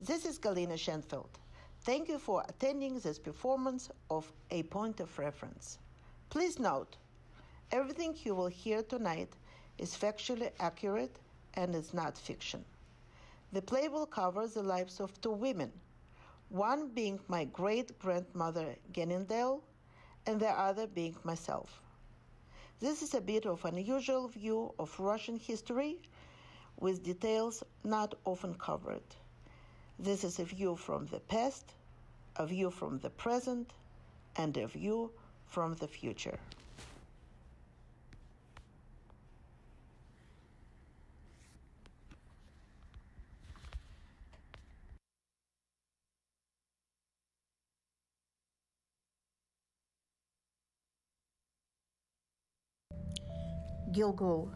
This is Galina Shenfeld. Thank you for attending this performance of A Point of Reference. Please note, everything you will hear tonight is factually accurate and is not fiction. The play will cover the lives of two women, one being my great-grandmother Galina and the other being myself. This is a bit of an unusual view of Russian history with details not often covered. This is a view from the past, a view from the present, and a view from the future. Gilgul,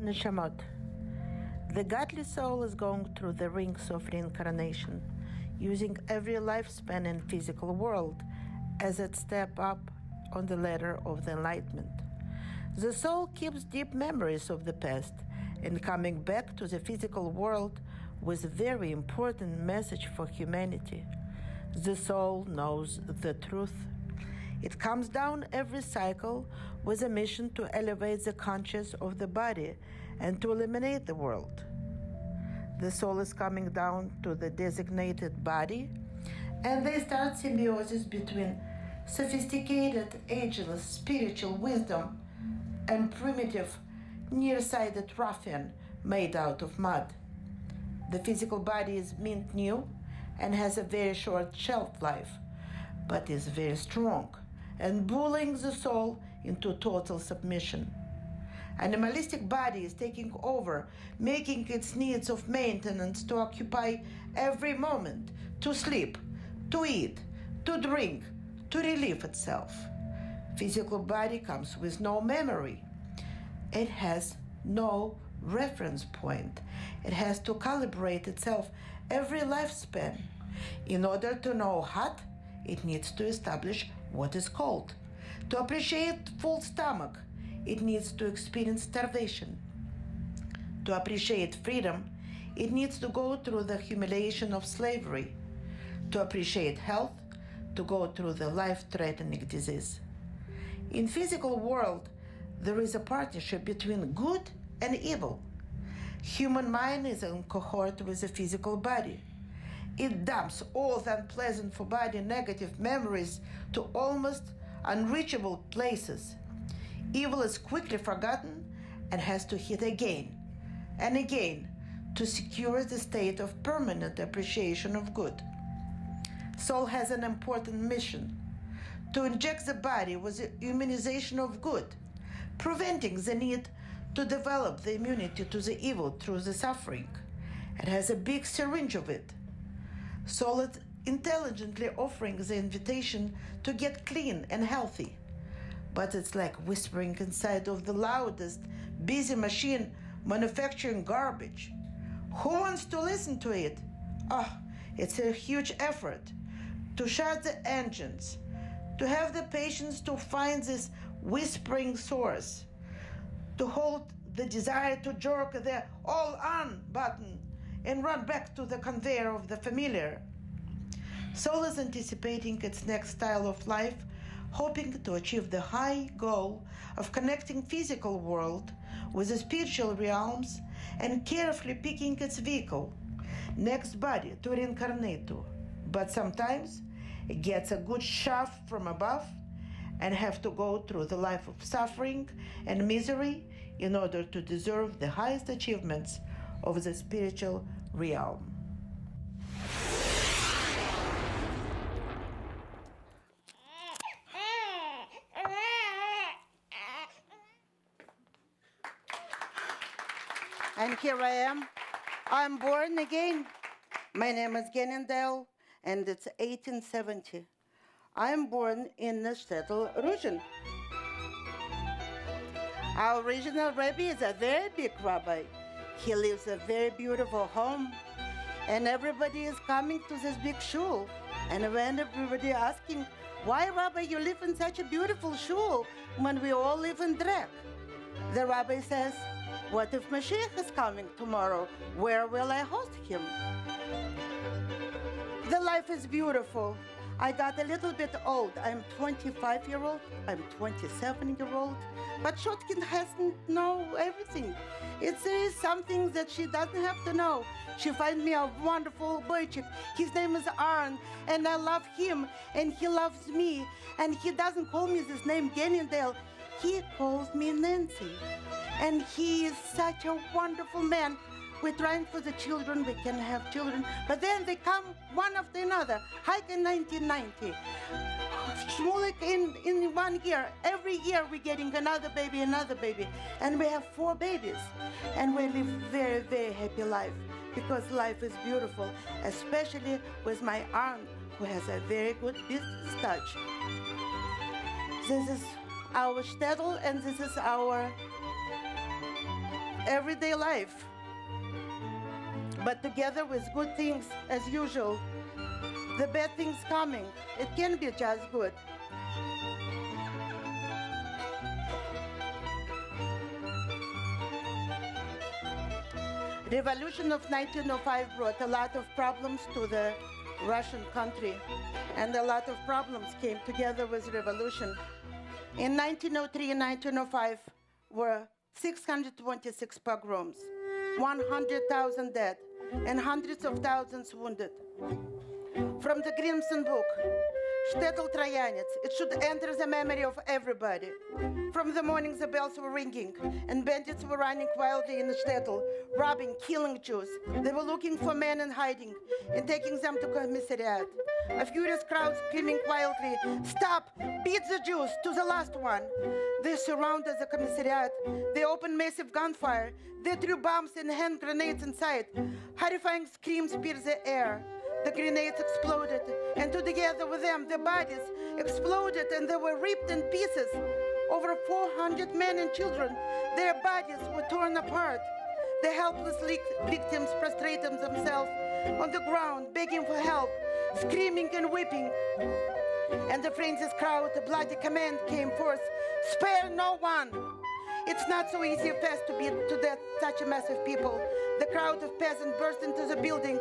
Neshamot. The godly soul is going through the rings of reincarnation, using every lifespan in physical world as a step up on the ladder of the enlightenment. The soul keeps deep memories of the past and coming back to the physical world with a very important message for humanity. The soul knows the truth. It comes down every cycle with a mission to elevate the conscious of the body and to eliminate the world. The soul is coming down to the designated body, and they start symbiosis between sophisticated, ageless spiritual wisdom and primitive, nearsighted ruffian made out of mud. The physical body is mint new and has a very short shelf life, but is very strong and bullying the soul into total submission. Animalistic body is taking over, making its needs of maintenance to occupy every moment, to sleep, to eat, to drink, to relieve itself. Physical body comes with no memory. It has no reference point. It has to calibrate itself every lifespan. In order to know hot, it needs to establish what is cold. To appreciate full stomach, it needs to experience starvation. To appreciate freedom, it needs to go through the humiliation of slavery. To appreciate health, to go through the life-threatening disease. In physical world, there is a partnership between good and evil. Human mind is in cohort with the physical body. It dumps all the unpleasant for body negative memories to almost unreachable places. Evil is quickly forgotten and has to hit again and again to secure the state of permanent appreciation of good. Soul has an important mission: to inject the body with the immunization of good, preventing the need to develop the immunity to the evil through the suffering. It has a big syringe of it. Soul is intelligently offering the invitation to get clean and healthy. But it's like whispering inside of the loudest, busy machine manufacturing garbage. Who wants to listen to it? Oh, it's a huge effort to shut the engines, to have the patience to find this whispering source, to hold the desire to jerk the all-on button and run back to the conveyor of the familiar. Soul is anticipating its next style of life, hoping to achieve the high goal of connecting physical world with the spiritual realms and carefully picking its vehicle, next body to reincarnate to. But sometimes it gets a good shove from above and have to go through the life of suffering and misery in order to deserve the highest achievements of the spiritual realm. And here I am. I'm born again. My name is Galina, and it's 1870. I'm born in the shtetl Ruzhin. Our original rabbi is a very big rabbi. He lives a very beautiful home, and everybody is coming to this big shul. And when everybody asking, why, Rabbi, you live in such a beautiful shul when we all live in Drek? The rabbi says, what if Mashiach is coming tomorrow? Where will I host him? The life is beautiful. I got a little bit old. I'm 25-year-old, I'm 27-year-old, but Shotkin hasn't know everything. It's something that she doesn't have to know. She find me a wonderful boy chick. His name is Aaron, and I love him, and he loves me. And he doesn't call me this name Gennendale. He calls me Nancy. And he is such a wonderful man. We're trying for the children, we can have children, but then they come one after another. Hike in 1990. Shmulik in 1 year. Every year we're getting another baby. And we have 4 babies. And we live very, very happy life because life is beautiful, especially with my aunt who has a very good business touch. This is our shtetl and this is our everyday life. But together with good things, as usual, the bad things coming, it can be just good. Revolution of 1905 brought a lot of problems to the Russian country, and a lot of problems came together with revolution. In 1903 and 1905 were 626 pogroms, 100,000 dead, and hundreds of thousands wounded. From the Crimson Book, Shtetl Troyanets, it should enter the memory of everybody. From the morning the bells were ringing, and bandits were running wildly in the Shtetl, robbing, killing Jews. They were looking for men in hiding and taking them to commissariat. A furious crowd screaming wildly, "Stop! Beat the Jews!" to the last one. They surrounded the commissariat. They opened massive gunfire. They threw bombs and hand grenades inside. Horrifying screams pierced the air. The grenades exploded, and together with them, the bodies exploded and they were ripped in pieces. Over 400 men and children, their bodies were torn apart. The helpless victims prostrated themselves on the ground, begging for help, screaming and weeping. And the frenzied crowd, a bloody command came forth, "Spare no one!" It's not so easy fast to beat to death such a mass of people. The crowd of peasants burst into the building,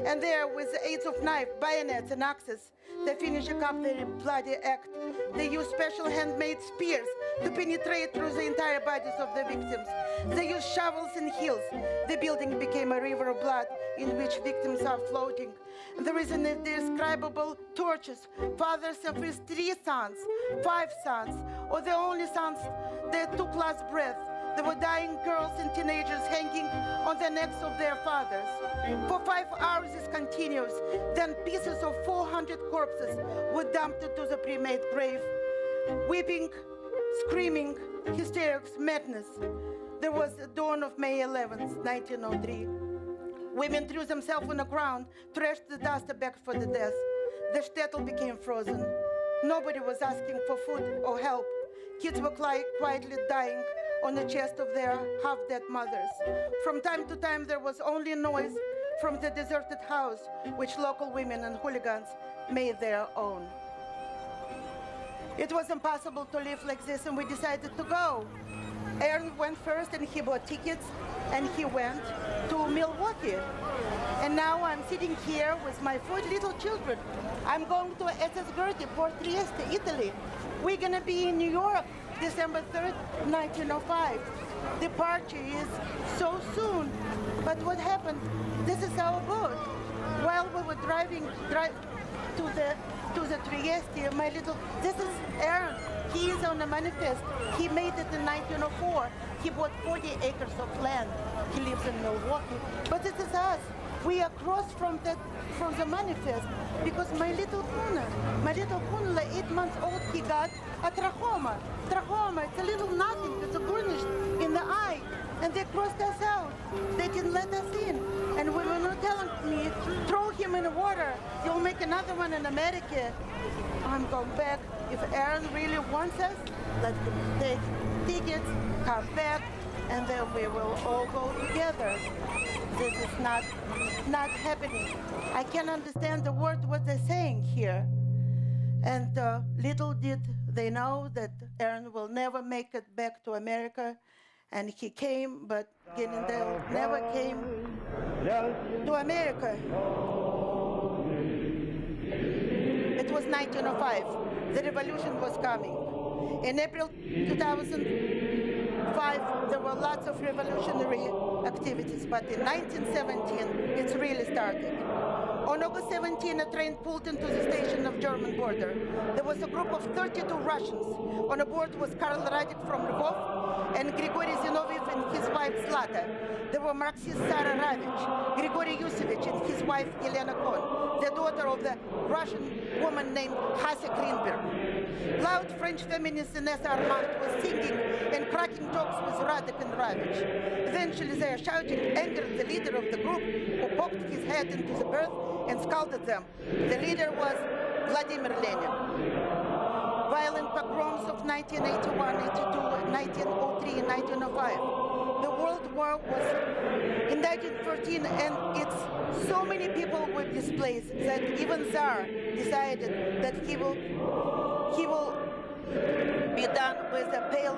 and there, with the aids of knives, bayonets, and axes, they finish up their bloody act. They use special handmade spears to penetrate through the entire bodies of the victims. They use shovels and heels. The building became a river of blood in which victims are floating. There is an indescribable torches. Fathers of his 3 sons, 5 sons, or the only sons that took last breath. There were dying girls and teenagers hanging on the necks of their fathers. For 5 hours this continues. Then pieces of 400 corpses were dumped into the pre-made grave. Weeping, screaming, hysterics, madness. There was the dawn of May 11th, 1903. Women threw themselves on the ground, thrashed the dust back for the death. The shtetl became frozen. Nobody was asking for food or help. Kids were quietly dying on the chest of their half-dead mothers. From time to time, there was only noise from the deserted house, which local women and hooligans made their own. It was impossible to live like this, and we decided to go. Aaron went first, and he bought tickets, and he went to Milwaukee. And now I'm sitting here with my 4 little children. I'm going to SS Gerti, Port Trieste, Italy. We're gonna be in New York, December 3rd, 1905. Departure is so soon. But what happened? This is our boat. While we were driving to the Trieste, this is Aaron. He is on a manifest. He made it in 1904. He bought 40 acres of land. He lives in Milwaukee. But this is us. We are across from the manifest because my little Kuna, 8 months old, he got a trachoma. Trachoma, it's a little nothing. It's a burnish in the eye. And they crossed us out. They didn't let us in. And we were not telling me, throw him in the water. You'll make another one in America. I'm going back. If Aaron really wants us, let him take tickets, come back, and then we will all go together. This is not happening. I can't understand the word what they're saying here. And little did they know that Aaron will never make it back to America. And he came, but Gennendale never came to America. was 1905. The revolution was coming. In April 2005, there were lots of revolutionary activities, but in 1917, it's really started. On August 17, a train pulled into the station of German border. There was a group of 32 Russians. On board was Karl Radik from Lvov and Grigory Zinoviev and his wife Zlata. There were Marxist Sara Ravich, Grigory Yusevich and his wife Yelena Kohn, the daughter of the Russian woman named Hase Greenberg. Loud French feminist Inessa Armand was singing and cracking jokes with Radik and Ravich. Eventually their shouting angered the leader of the group, who poked his head into the berth and scolded them. The leader was Vladimir Lenin. Violent pogroms of 1981, 82, 1903, and 1905. The World War was in 1914, and it's so many people were displaced that even Tsar decided that he will be done with a pale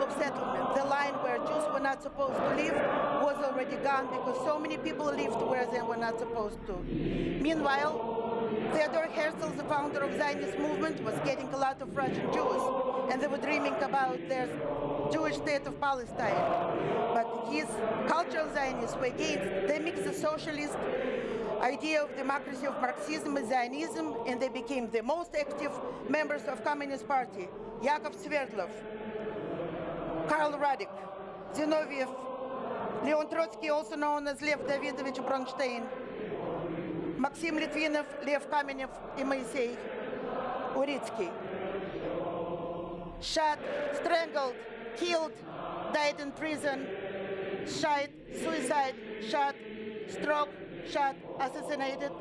of settlement. The line where Jews were not supposed to live was already gone because so many people lived where they were not supposed to. Meanwhile, Theodor Herzl, the founder of Zionist movement, was getting a lot of Russian Jews, and they were dreaming about their Jewish state of Palestine. But his cultural Zionists were against. They mixed the socialist idea of democracy of Marxism with Zionism, and they became the most active members of Communist Party. Yakov Sverdlov, Karl Radik, Zinoviev, Leon Trotsky, also known as Lev Davidovich Bronstein, Maxim Litvinov, Lev Kamenev, and Moisei Uritsky. Shot, strangled, killed, died in prison, shot, suicide, shot, stroke, shot, assassinated,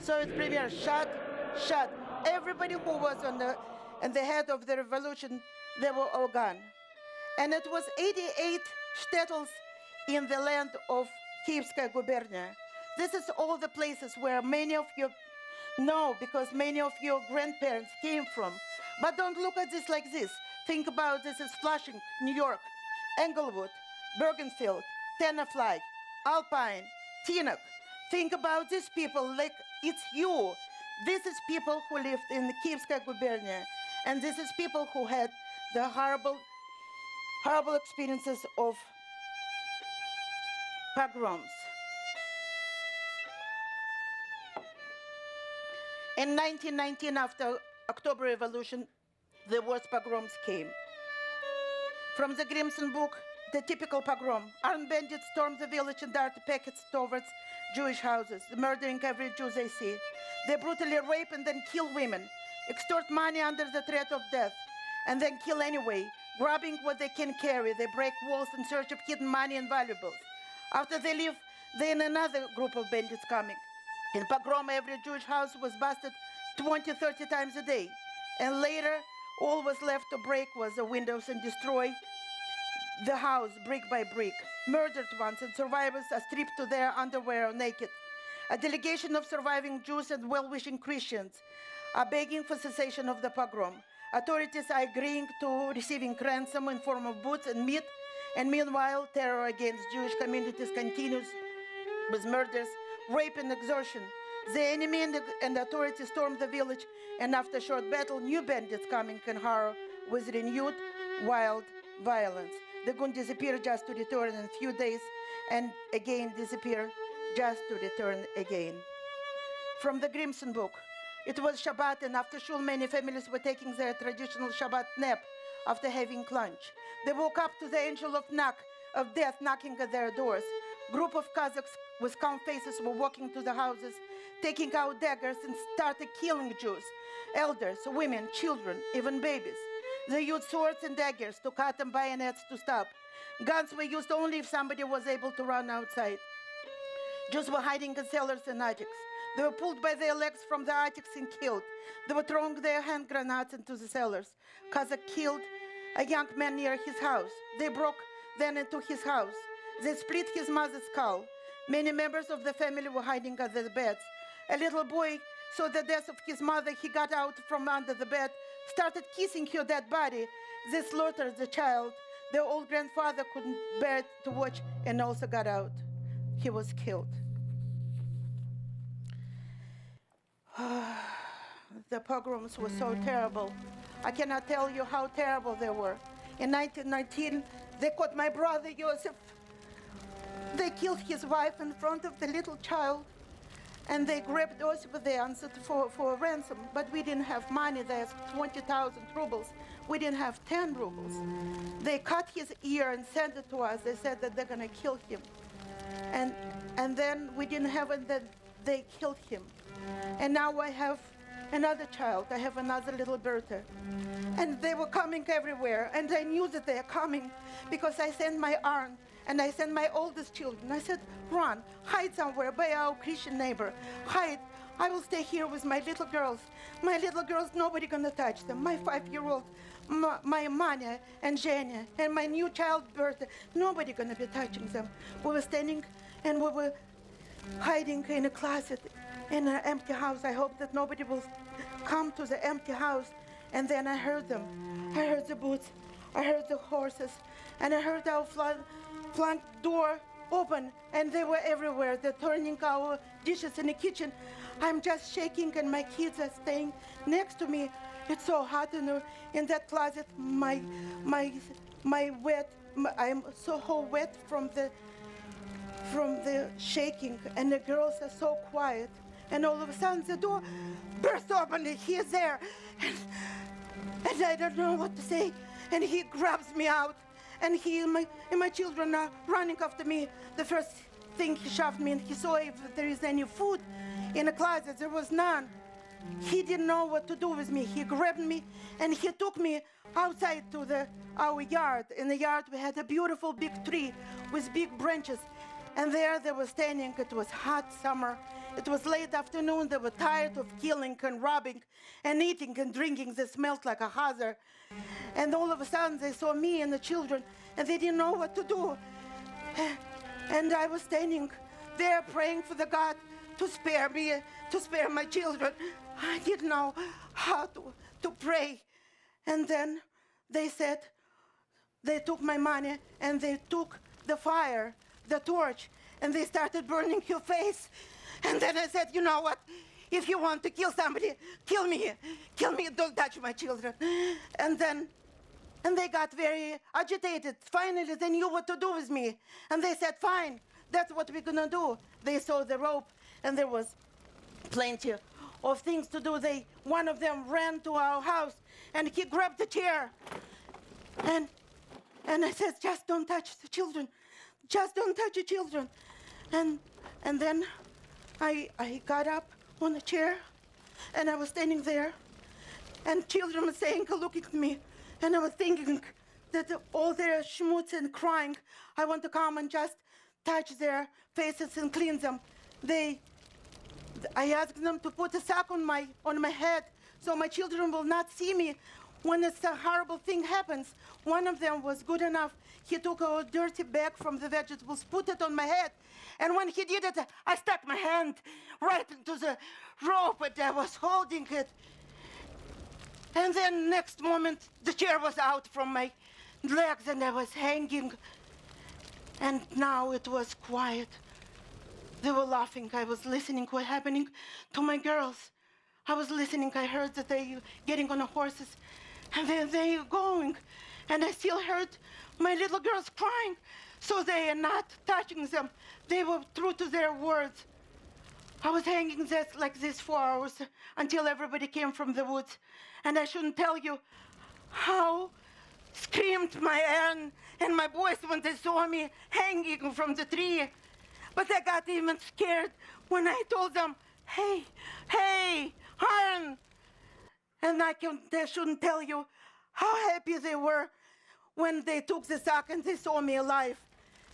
Soviet premier, shot. Everybody who was on the head of the revolution, they were all gone. And it was 88 shtetls in the land of Kievskaya gubernia. This is all the places where many of you know, because many of your grandparents came from. But don't look at this like this. Think about this as Flushing, New York, Englewood, Bergenfield, Tenafly, Alpine, Teaneck. Think about these people like it's you. This is people who lived in the Kievskaya gubernia. And this is people who had the horrible experiences of pogroms. In 1919, after October Revolution, the worst pogroms came. From the Grimson book, the typical pogrom. Armed bandits stormed the village and darted packets towards Jewish houses, murdering every Jew they see. They brutally rape and then kill women, extort money under the threat of death, and then kill anyway, grabbing what they can carry. They break walls in search of hidden money and valuables. After they leave, then another group of bandits coming. In pogrom, every Jewish house was busted 20, 30 times a day. And later, all was left to break was the windows and destroy the house brick by brick. Murdered ones and survivors are stripped to their underwear or naked. A delegation of surviving Jews and well-wishing Christians are begging for cessation of the pogrom. Authorities are agreeing to receiving ransom in form of boots and meat, and meanwhile, terror against Jewish communities continues with murders, rape, and extortion. The enemy and the authorities stormed the village, and after a short battle, new bandits coming in horror with renewed wild violence. The gun disappeared just to return in a few days, and again disappear just to return again. From the Grimson book, it was Shabbat, and after shul, many families were taking their traditional Shabbat nap after having lunch. They woke up to the angel of death knocking at their doors. Group of Kazakhs with calm faces were walking to the houses, taking out daggers and started killing Jews, elders, women, children, even babies. They used swords and daggers to cut and bayonets to stop. Guns were used only if somebody was able to run outside. Jews were hiding in cellars and attics. They were pulled by their legs from the attics and killed. They were throwing their hand grenades into the cellars. Kazakh killed a young man near his house. They broke then into his house. They split his mother's skull. Many members of the family were hiding under the beds. A little boy saw the death of his mother. He got out from under the bed, started kissing her dead body. They slaughtered the child. Their old grandfather couldn't bear to watch and also got out. He was killed. the pogroms were so terrible. I cannot tell you how terrible they were. In 1919, they caught my brother, Joseph. They killed his wife in front of the little child, and they grabbed Joseph. They answered for a ransom, but we didn't have money. There's 20,000 rubles. We didn't have 10 rubles. They cut his ear and sent it to us. They said that they're gonna kill him. And then we didn't have it, that they killed him. And now I have another child. I have another little Bertha. And they were coming everywhere, and I knew that they are coming because I sent my aunt and I sent my oldest children. I said, run, hide somewhere by our Christian neighbor. Hide. I will stay here with my little girls. My little girls, nobody gonna touch them. My 5-year-old, my Manya and Zhenya, and my new child, Bertha, nobody gonna be touching them. We were standing and we were hiding in a closet in an empty house. I hope that nobody will come to the empty house. And then I heard them. I heard the boots. I heard the horses. And I heard our front door open, and they were everywhere. They're turning our dishes in the kitchen. I'm just shaking, and my kids are staying next to me. It's so hot in that closet. I'm so wet from the shaking, and the girls are so quiet. And all of a sudden the door burst open, and he's there, and I don't know what to say. And he grabs me out, and my children are running after me. The first thing, he shoved me, and he saw if there is any food in the closet. There was none. He didn't know what to do with me. He grabbed me, and he took me outside to our yard. In the yard, we had a beautiful big tree with big branches. And there they were standing. It was hot summer. It was late afternoon. They were tired of killing and robbing and eating and drinking. They smelled like a hazard. And all of a sudden, they saw me and the children, and they didn't know what to do. And I was standing there praying for the God to spare me, to spare my children. I didn't know how to pray. And then they said, they took my money, and they took the fire, the torch, and they started burning your face. And then I said, you know what? If you want to kill somebody, kill me. Kill me, don't touch my children. And they got very agitated. Finally, they knew what to do with me. And they said, fine, that's what we're gonna do. They saw the rope, and there was plenty of things to do. One of them ran to our house, and he grabbed the chair. And I said, just don't touch the children. Just don't touch the children. And then I got up on a chair, and I was standing there, and children were saying, looking at me, and I was thinking that all their schmutz and crying, I want to come and just touch their faces and clean them. I asked them to put a sack on my head so my children will not see me when a horrible thing happens. One of them was good enough. He took a dirty bag from the vegetables, put it on my head. And when he did it, I stuck my hand right into the rope, and I was holding it. And then next moment, the chair was out from my legs, and I was hanging. And now it was quiet. They were laughing. I was listening what happening to my girls. I was listening. I heard that they getting on the horses, and then they going. And I still heard my little girls crying. So they are not touching them. They were true to their words. I was hanging like this for hours until everybody came from the woods. And I shouldn't tell you how screamed my aunt and my boys when they saw me hanging from the tree. But I got even scared when I told them, hey, Aaron. And I shouldn't tell you how happy they were when they took the sack and they saw me alive.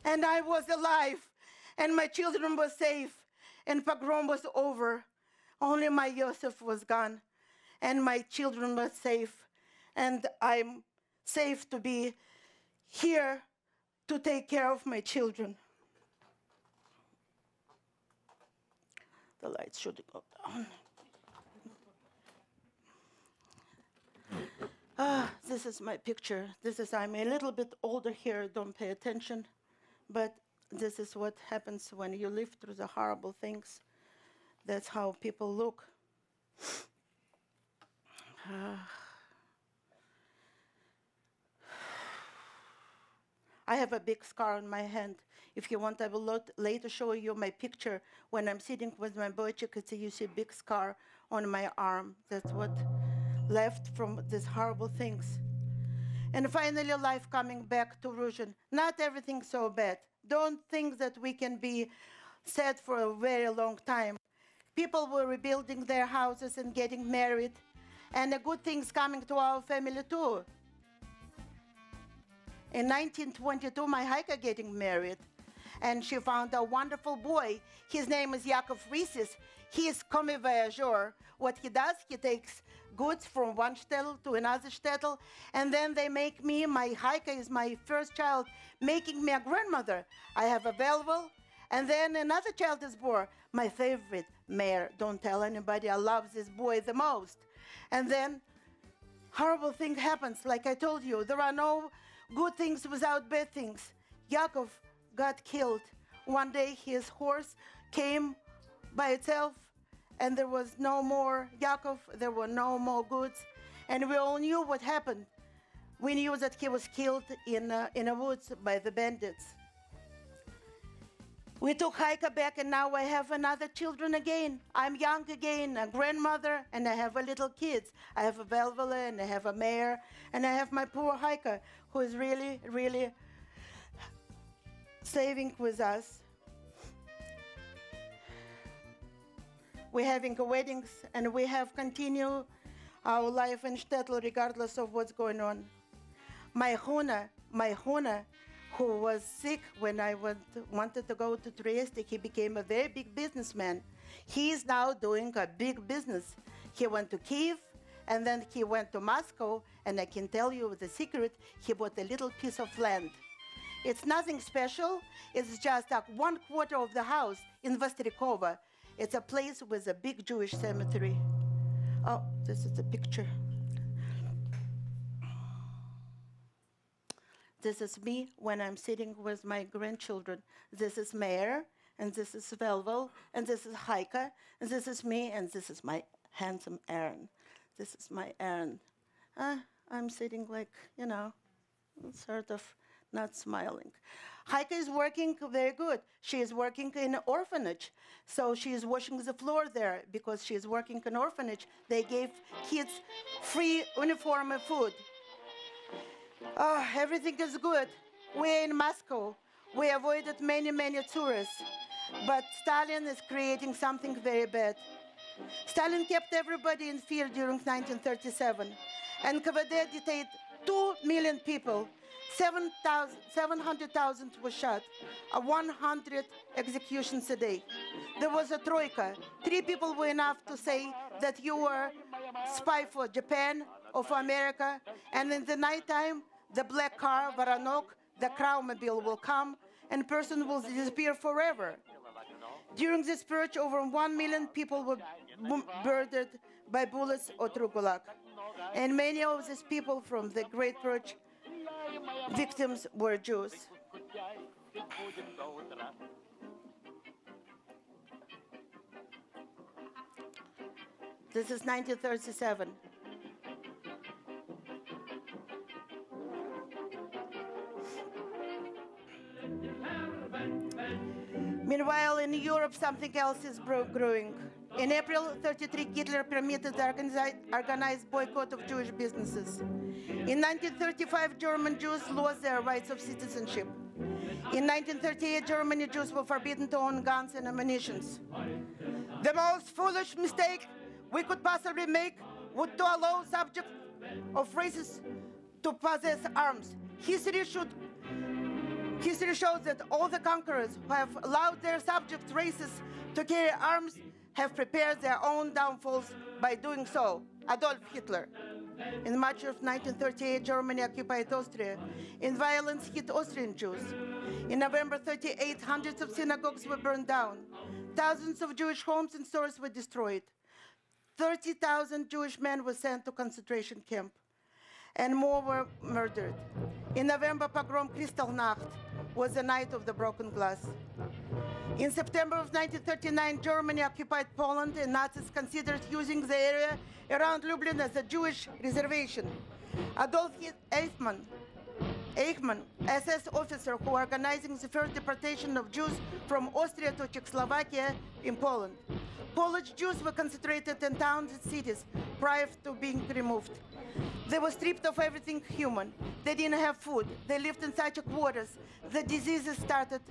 And I was alive, and my children were safe, and pogrom was over. Only my Yosef was gone, and my children were safe. And I'm safe to be here to take care of my children. The lights should go down. This is my picture. I'm a little bit older here, don't pay attention. But this is what happens when you live through the horrible things. That's how people look. I have a big scar on my hand. If you want, I will later show you my picture. When I'm sitting with my boy, you can see you see a big scar on my arm. That's what left from these horrible things. And finally, life coming back to Russian. Not everything so bad. Don't think that we can be sad for a very long time. People were rebuilding their houses and getting married. And the good things coming to our family too. In 1922, my hiker getting married, and she found a wonderful boy. His name is Yakov Risis. He is commis-voyageur. What he does, he takes goods from one shtetl to another shtetl, and then they make me, my hiker is my first child, making me a grandmother. I have available, and then another child is born. My favorite, Mayor. Don't tell anybody, I love this boy the most. And then horrible thing happens. Like I told you, there are no good things without bad things. Yakov got killed. One day his horse came by itself, and there was no more Yakov, there were no more goods, and we all knew what happened. We knew that he was killed in the woods by the bandits. We took Haika back, and now I have another children again. I'm young again, a grandmother, and I have a little kids. I have a Velvela, and I have a Mayor, and I have my poor Haika, who is really, really saving with us. We're having weddings, and we have continued our life in shtetl regardless of what's going on. My Huna, who was sick when I wanted to go to Trieste, he became a very big businessman. He is now doing a big business. He went to Kiev, and then he went to Moscow, and I can tell you the secret, he bought a little piece of land. It's nothing special, it's just like 1/4 of the house in Vostrikova. It's a place with a big Jewish cemetery. Oh, this is the picture. This is me when I'm sitting with my grandchildren. This is Mayor, and this is Velvel, and this is Haika, and this is me, and this is my handsome Aaron. This is my Aaron. I'm sitting like, you know, sort of not smiling. Haika is working very good. She is working in an orphanage. So she is washing the floor there because she is working in an orphanage. They gave kids free uniform and food. Oh, everything is good. We're in Moscow. We avoided many, many tourists. But Stalin is creating something very bad. Stalin kept everybody in fear during 1937. And KVD detained 2 million people. 700,000 were shot, 100 executions a day. There was a troika. 3 people were enough to say that you were spy for Japan or for America, and in the nighttime, the black car, Voronok, the Kraummobile will come, and person will disappear forever. During this purge, over 1 million people were murdered by bullets or through Gulag. And many of these people from the Great Purge victims were Jews. This is 1937. Meanwhile, in Europe, something else is growing. In April 1933, Hitler permitted the organized boycott of Jewish businesses. In 1935, German Jews lost their rights of citizenship. In 1938, German Jews were forbidden to own guns and ammunition. The most foolish mistake we could possibly make would to allow subjects of races to possess arms. History shows that all the conquerors who have allowed their subject races to carry arms have prepared their own downfalls by doing so. Adolf Hitler. In March of 1938, Germany occupied Austria. In violence hit Austrian Jews. In November 1938, hundreds of synagogues were burned down. Thousands of Jewish homes and stores were destroyed. 30,000 Jewish men were sent to concentration camp, and more were murdered. In November, pogrom Kristallnacht, was the night of the broken glass. In September of 1939, Germany occupied Poland, and Nazis considered using the area around Lublin as a Jewish reservation. Adolf Eichmann, SS officer who organizing the first deportation of Jews from Austria to Czechoslovakia in Poland. Polish Jews were concentrated in towns and cities prior to being removed. They were stripped of everything human. They didn't have food. They lived in such quarters. The diseases started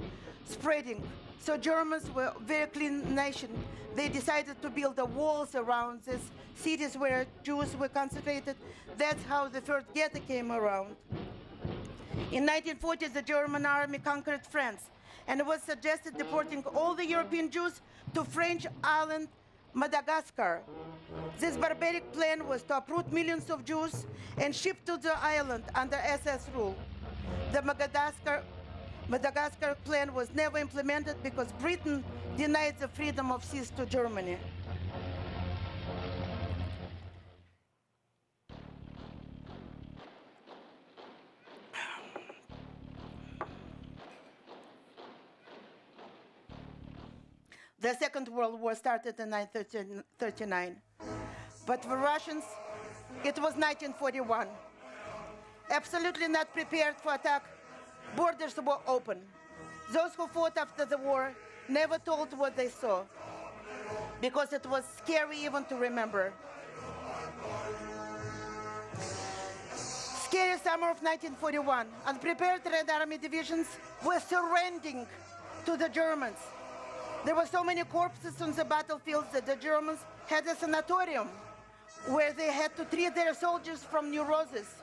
spreading. So Germans were a very clean nation. They decided to build the walls around these cities where Jews were concentrated. That's how the first ghetto came around. In 1940, the German army conquered France, and it was suggested deporting all the European Jews to French island Madagascar. This barbaric plan was to uproot millions of Jews and ship to the island under SS rule. The Madagascar plan was never implemented because Britain denied the freedom of seas to Germany. The Second World War started in 1939. But for Russians, it was 1941. Absolutely not prepared for attack, borders were open. Those who fought after the war never told what they saw, because it was scary even to remember. Scary summer of 1941, unprepared Red Army divisions were surrendering to the Germans. There were so many corpses on the battlefields that the Germans had a sanatorium where they had to treat their soldiers from neurosis,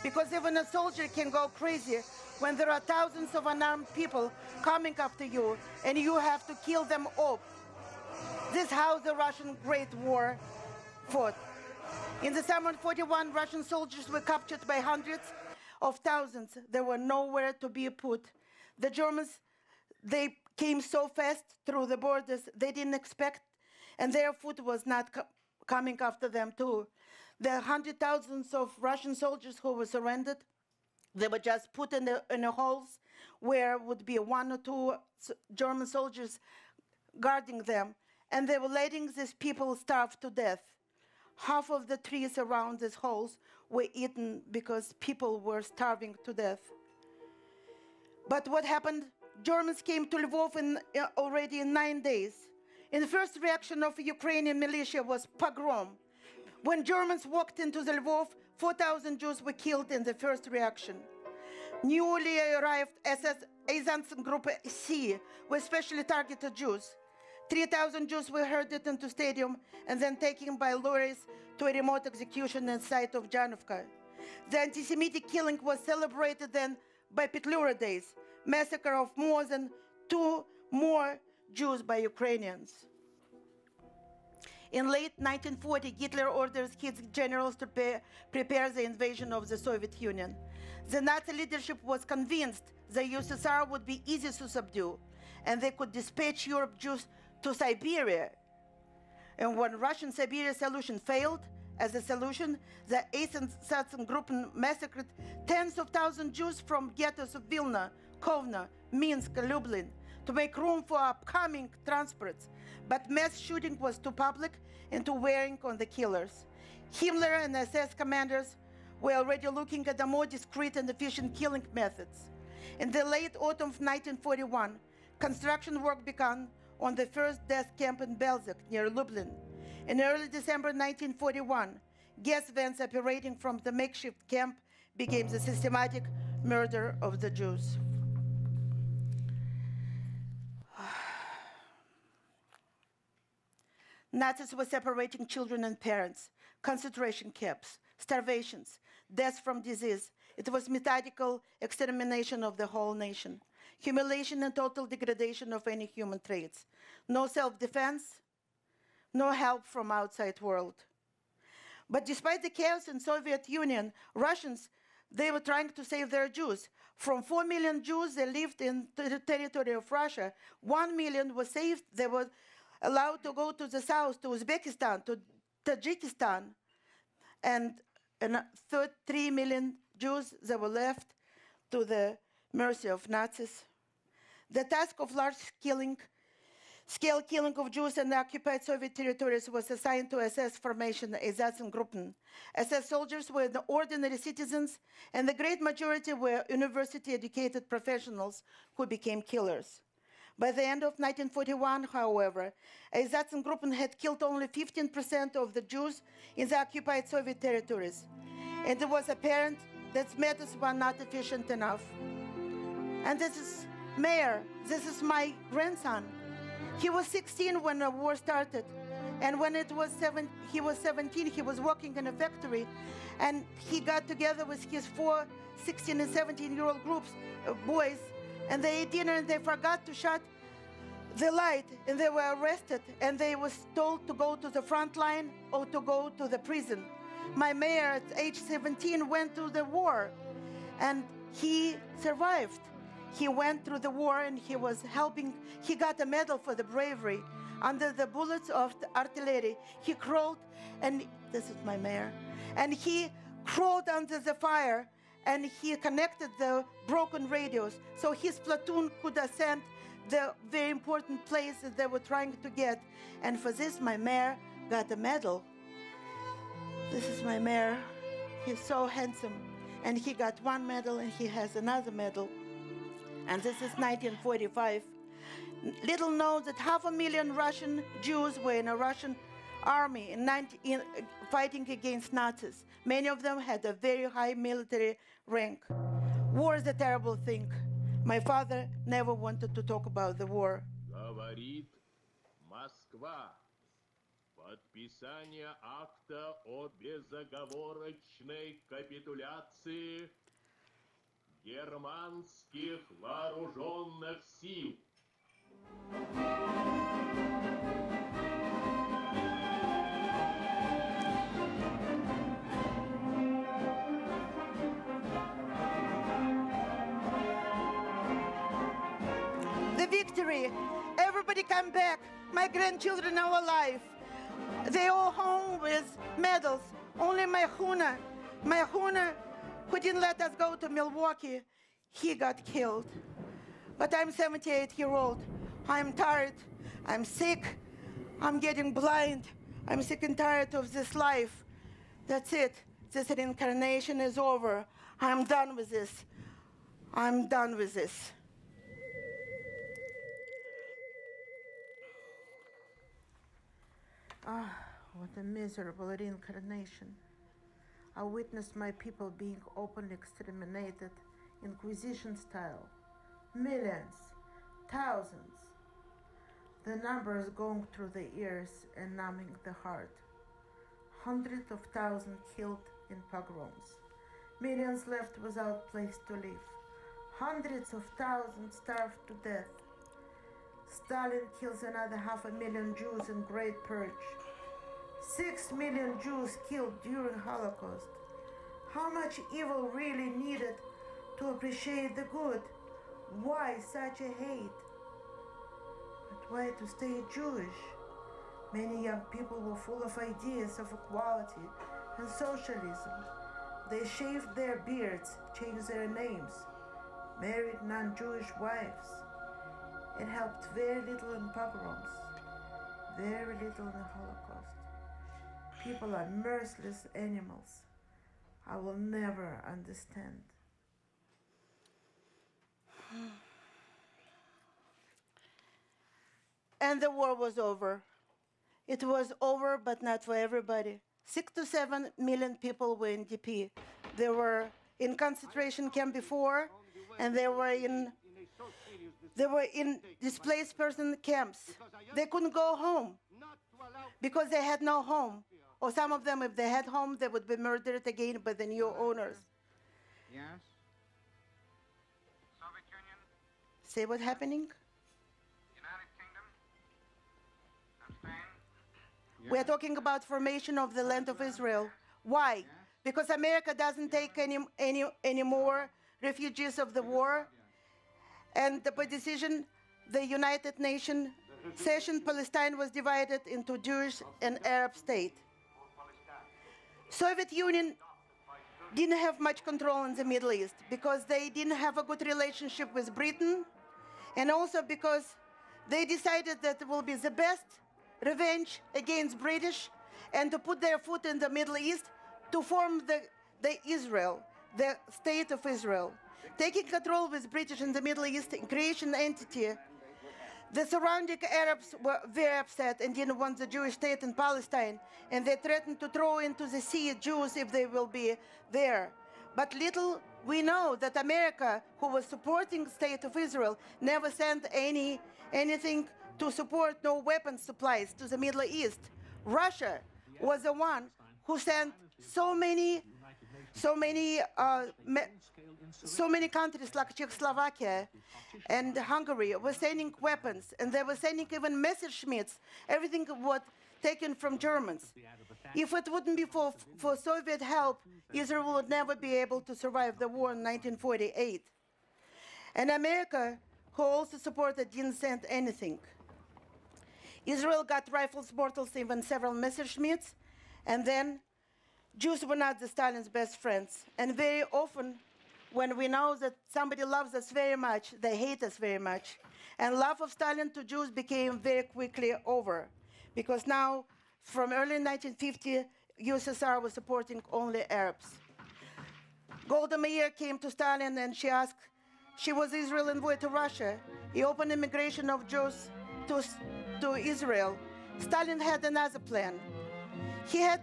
because even a soldier can go crazy when there are thousands of unarmed people coming after you and you have to kill them all. This is how the Russian Great War fought. In the summer of 41, Russian soldiers were captured by hundreds of thousands. They were nowhere to be put. The Germans, they came so fast through the borders they didn't expect, and their foot was not coming after them too. The hundred thousands of Russian soldiers who were surrendered, they were just put in the holes where would be one or two German soldiers guarding them, and they were letting these people starve to death. Half of the trees around these holes were eaten because people were starving to death. But what happened? Germans came to Lvov already in 9 days. And the first reaction of Ukrainian militia was pogrom. When Germans walked into the Lvov, 4,000 Jews were killed in the first reaction. Newly arrived SS Einsatzgruppe C were specially targeted Jews. 3,000 Jews were herded into stadium and then taken by lorries to a remote execution inside of Janovka. The anti-Semitic killing was celebrated then by Petlura Days, massacre of more than 2 more Jews by Ukrainians. In late 1940, Hitler orders his generals to prepare the invasion of the Soviet Union. The Nazi leadership was convinced the USSR would be easy to subdue, and they could dispatch Europe Jews to Siberia. And when Russian Siberia solution failed as a solution, the Einsatzgruppen massacred tens of thousands of Jews from ghettos of Vilna, Kovna, Minsk, Lublin, to make room for upcoming transports. But mass shooting was too public and too wearing on the killers. Himmler and SS commanders were already looking at the more discreet and efficient killing methods. In the late autumn of 1941, construction work began on the first death camp in Belzec, near Lublin. In early December 1941, gas vents operating from the makeshift camp became the systematic murder of the Jews. Nazis were separating children and parents, concentration camps, starvations, deaths from disease. It was methodical extermination of the whole nation, humiliation and total degradation of any human traits. No self-defense, no help from outside world. But despite the chaos in Soviet Union, Russians, they were trying to save their Jews. From 4 million Jews that lived in the territory of Russia, 1 million were saved. They were allowed to go to the south, to Uzbekistan, to Tajikistan, and 3 million Jews that were left to the mercy of Nazis. The task of scale killing of Jews in the occupied Soviet territories was assigned to SS formation, Einsatzgruppen. SS soldiers were the ordinary citizens, and the great majority were university-educated professionals who became killers. By the end of 1941, however, Einsatzgruppen had killed only 15% of the Jews in the occupied Soviet territories, and it was apparent that methods were not efficient enough. And this is Mayor, this is my grandson. He was 16 when the war started, and when he was 17, he was working in a factory, and he got together with his 4 16 and 17-year-old groups of boys, and they ate dinner and they forgot to shut the light, and they were arrested, and they was told to go to the front line or to go to the prison. My mayor at age 17 went to the war, and he survived. He went through the war, and he was helping. He got a medal for the bravery. Under the bullets of the artillery, he crawled, and this is my mayor, and he crawled under the fire, and he connected the broken radios so his platoon could ascend the very important place that they were trying to get. And for this, my mayor got a medal. This is my mayor. He's so handsome, and he got one medal, and he has another medal. And this is 1945. Little known that 500,000 Russian Jews were in a Russian army fighting against Nazis. Many of them had a very high military rank. War is a terrible thing. My father never wanted to talk about the war. Говорит Москва. Подписание акта о безоговорочной капитуляции германских вооруженных сил. The victory! Everybody come back! My grandchildren are alive! They all home with medals. Only my Huna, who didn't let us go to Milwaukee, he got killed. But I'm 78-year-old. I'm tired. I'm sick. I'm getting blind. I'm sick and tired of this life. That's it. This reincarnation is over. I'm done with this. I'm done with this. Ah, what a miserable reincarnation. I witnessed my people being openly exterminated, Inquisition style. Millions, thousands. The numbers going through the ears and numbing the heart. Hundreds of thousands killed in pogroms. Millions left without place to live. Hundreds of thousands starved to death. Stalin kills another 500,000 Jews in Great Purge. 6 million Jews killed during Holocaust. How much evil really needed to appreciate the good? Why such a hate? But why to stay Jewish? Many young people were full of ideas of equality and socialism. They shaved their beards, changed their names, married non-Jewish wives. It helped very little in pogroms, very little in the Holocaust. People are merciless animals. I will never understand. And the war was over. It was over, but not for everybody. 6 to 7 million people were in DP. They were in concentration camp before, and they were in displaced person camps. They couldn't go home because they had no home. Or some of them, if they had home, they would be murdered again by the new owners. Yes. Soviet Union, See what's happening? United Kingdom, and Spain. We're talking about formation of the land of Israel. Why? Because America doesn't take any more refugees of the war. And by decision, the United Nations session, Palestine was divided into Jewish and Arab state. Soviet Union didn't have much control in the Middle East because they didn't have a good relationship with Britain, and also because they decided that it will be the best revenge against British and to put their foot in the Middle East to form the Israel, the state of Israel. Taking control with British in the Middle East and creation entity, the surrounding Arabs were very upset and didn't want the Jewish state in Palestine, and they threatened to throw into the sea Jews if they will be there. But little we know that America, who was supporting the state of Israel, never sent anything to support, no weapons supplies to the Middle East. Russia was the one who sent so many countries like Czechoslovakia and Hungary were sending weapons, and they were sending even Messerschmitts. Everything was taken from Germans. If it wouldn't be for Soviet help, Israel would never be able to survive the war in 1948. And America, who also supported, didn't send anything. Israel got rifles, mortars, even several Messerschmitts, and then Jews were not the Stalin's best friends. And very often, when we know that somebody loves us very much, they hate us very much. And love of Stalin to Jews became very quickly over, because now, from early 1950, USSR was supporting only Arabs. Golda Meir came to Stalin and she asked, she was Israel envoy to Russia. He opened immigration of Jews to Israel. Stalin had another plan. He had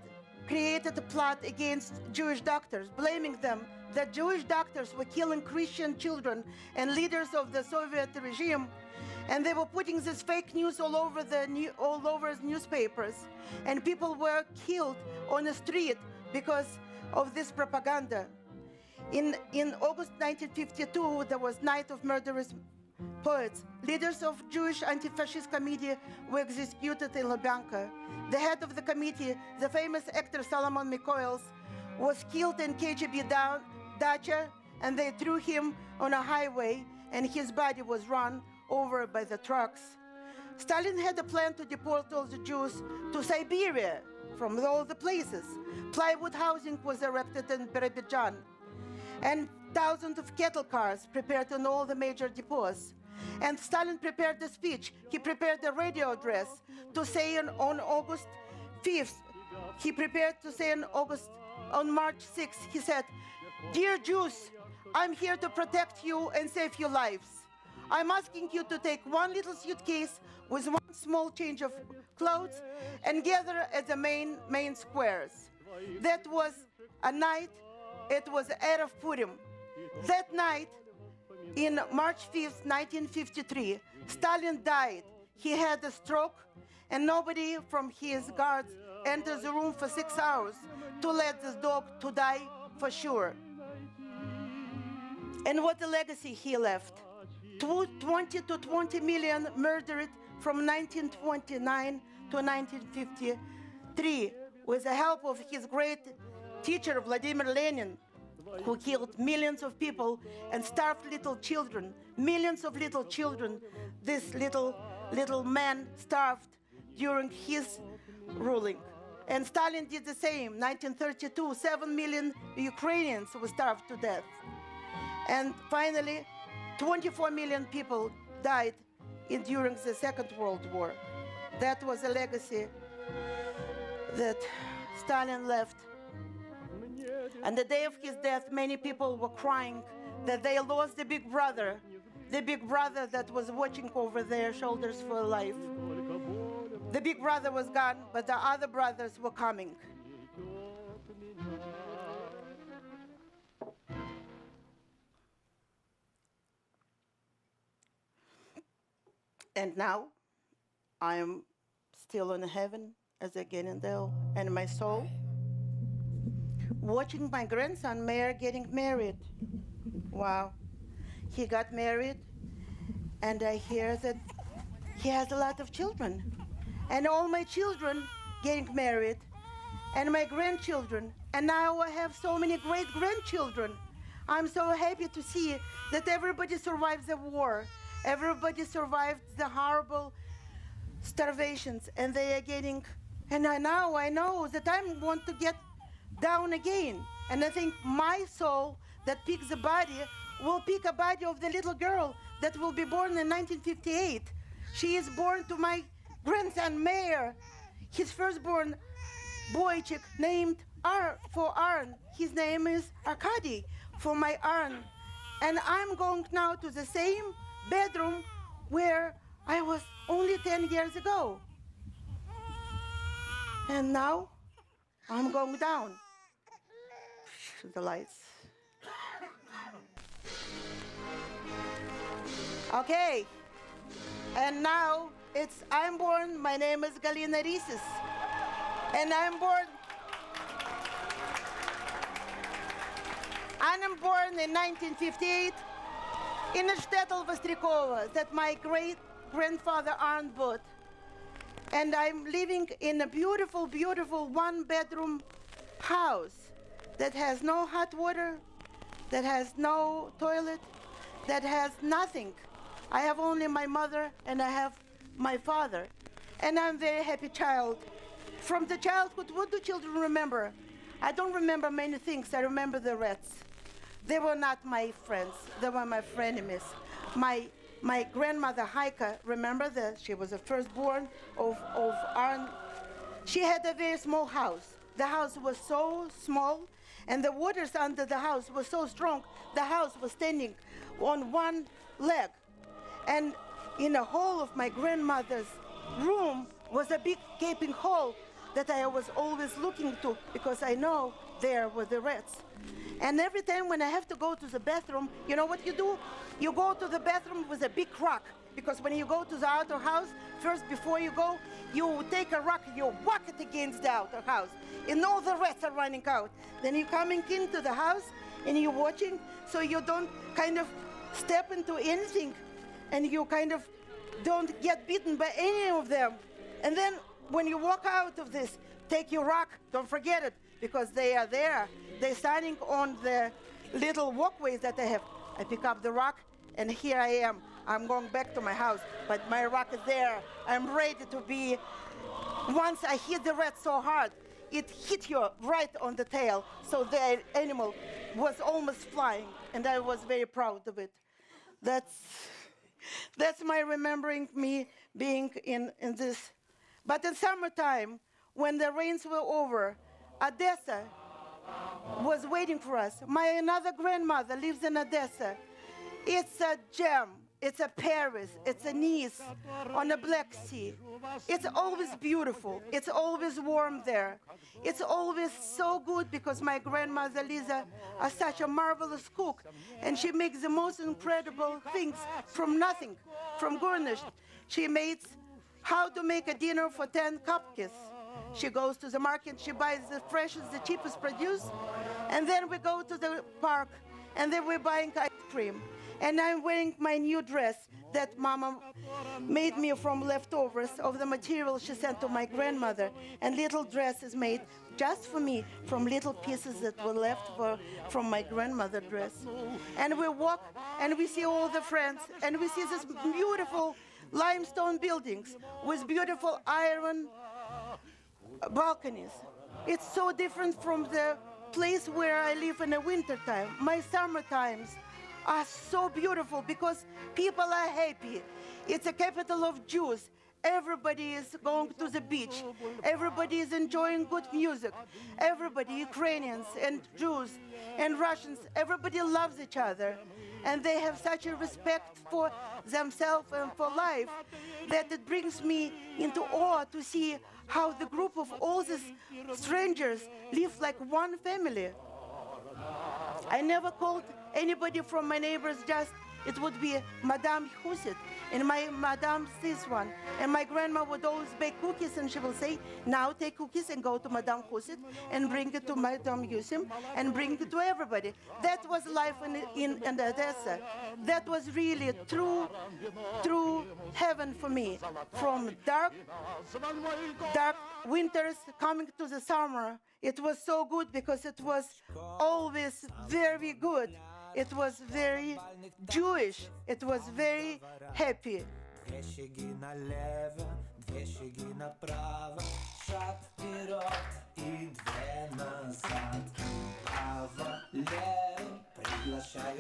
created a plot against Jewish doctors, blaming them that Jewish doctors were killing Christian children and leaders of the Soviet regime, and they were putting this fake news all over newspapers, and people were killed on the street because of this propaganda. In August 1952, there was Night of Murderous Poets. Leaders of Jewish anti-fascist committee were executed in Lubyanka. The head of the committee, the famous actor Solomon Mikhails, was killed in KGB dacha, and they threw him on a highway, and his body was run over by the trucks. Stalin had a plan to deport all the Jews to Siberia from all the places. Plywood housing was erected in Birobidzhan, and thousands of cattle cars prepared in all the major depots. And Stalin prepared the speech. He prepared the radio address to say on August 5th. He prepared to say on March 6th, he said, "Dear Jews, I'm here to protect you and save your lives. I'm asking you to take one little suitcase with one small change of clothes and gather at the main squares." That was a night, it was Erev Purim. That night, in March 5th, 1953, Stalin died. He had a stroke, and nobody from his guards entered the room for 6 hours to let this dog to die for sure. And what a legacy he left. 20 to 20 million murdered from 1929 to 1953 with the help of his great teacher, Vladimir Lenin, who killed millions of people and starved little children, millions of little children. This little man starved during his ruling. And Stalin did the same. 1932, 7 million Ukrainians were starved to death. And finally, 24 million people died during the Second World War. That was a legacy that Stalin left. On the day of his death, many people were crying that they lost the big brother that was watching over their shoulders for life. The big brother was gone, but the other brothers were coming. And now I am still in heaven as a Genendel, and my soul watching my grandson Meir getting married. Wow. He got married, and I hear that he has a lot of children. And all my children getting married, and my grandchildren. And now I have so many great-grandchildren. I'm so happy to see that everybody survived the war. Everybody survived the horrible starvations, and they are getting, and now I know that I want to get down again. And I think my soul that picks a body will pick a body of the little girl that will be born in 1958. She is born to my grandson, Mayer, his firstborn boy chick named for Arn. His name is Arkady for my Arn. And I'm going now to the same bedroom where I was only 10 years ago. And now I'm going down. The lights. Okay. And now I'm born. My name is Galina Shenfeld. And I'm born in 1958 in a shtetl Vostrikova that my great-grandfather Arn bought. And I'm living in a beautiful, beautiful one-bedroom house that has no hot water, that has no toilet, that has nothing. I have only my mother and I have my father. And I'm a very happy child. From the childhood, what do children remember? I don't remember many things. I remember the rats. They were not my friends. They were my frenemies. My grandmother, Heike, remember that she was the firstborn of Arn. She had a very small house. The house was so small, and the waters under the house were so strong, the house was standing on one leg. And in the hall of my grandmother's room was a big gaping hole that I was always looking to because I know there were the rats. And every time when I have to go to the bathroom, you know what you do? You go to the bathroom with a big rock, because when you go to the outer house, first before you go, you take a rock, you whack it against the outer house, and all the rats are running out. Then you're coming into the house, and you're watching, so you don't kind of step into anything, and you kind of don't get bitten by any of them. And then when you walk out of this, take your rock, don't forget it, because they are there. They're standing on the little walkways that I have. I pick up the rock, and here I am. I'm going back to my house, but my rock is there. I'm ready to be. Once I hit the rat so hard, it hit you right on the tail, so the animal was almost flying, and I was very proud of it. That's my remembering me being in this. But in summertime, when the rains were over, Odessa was waiting for us. My another grandmother lives in Odessa. It's a gem. It's a Paris. It's a Nice on the Black Sea. It's always beautiful. It's always warm there. It's always so good because my grandmother Lisa is such a marvelous cook, and she makes the most incredible things from nothing, from garnish. She makes how to make a dinner for 10 cupcakes. She goes to the market, she buys the freshest, the cheapest produce, and then we go to the park, and then we're buying ice cream. And I'm wearing my new dress that Mama made me from leftovers of the material she sent to my grandmother. And little dress is made just for me from little pieces that were left from my grandmother's dress. And we walk, and we see all the friends, and we see these beautiful limestone buildings with beautiful iron balconies. It's so different from the place where I live in the winter time. My summer times are so beautiful because people are happy. It's a capital of Jews. Everybody is going to the beach. Everybody is enjoying good music. Everybody, Ukrainians and Jews and Russians, everybody loves each other. And they have such a respect for themselves and for life that it brings me into awe to see how the group of all these strangers live like one family. I never called anybody from my neighbors, just it would be Madame Husit, and my Madame this one. And my grandma would always bake cookies, and she will say, now take cookies and go to Madame Husit and bring it to Madame Yusim and bring it to everybody. That was life in Odessa. That was really true heaven for me. From dark winters coming to the summer, it was so good because it was always very good. It was very Jewish. It was very happy. Две шаги налево, две шаги направо, шаг вперед и две назад.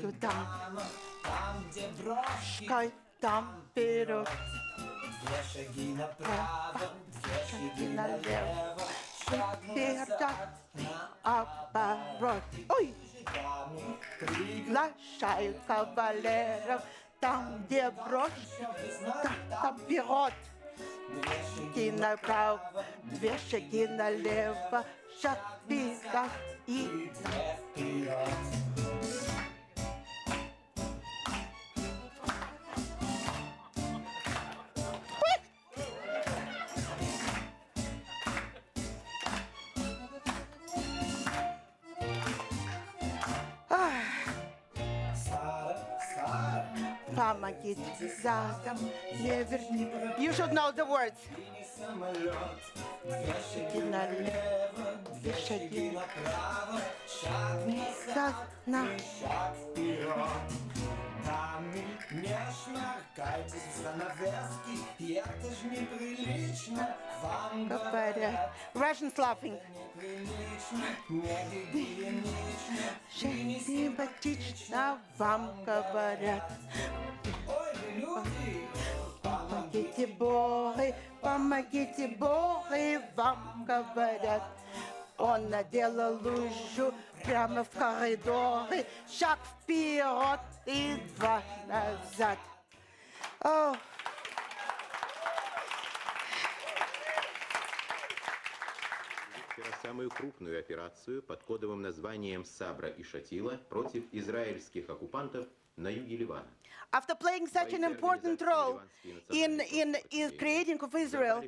лужу, там, Там, где брошки, кай, там вперед, две шаги направо, две шаги налево, шаг вперед, назад, оборот. Ой, дамы, приглашаю кавалеров, там, где брошь, там вперед. две Шаги направо, две шаги налево, шаг вперед и вперед. помогите задом, не верни. You should know the words. Две шаги налево, две шаги направо, шаг назад, шаг вперед. Дамы, не шмаркайтесь в занавески, и это ж неприлично, вам Говорят. Russians laughing. неприлично, не гигиенично, Симпатично вам говорят. ой, вы люди, Помогите, Боже, вам говорят. Он наделал лужу прямо в коридоре, шаг вперед и два назад. О, Вчера самую крупную операцию под кодовым названием «Сабра и Шатила» против израильских оккупантов на юге Ливана. after playing such an important role in creating of Israel,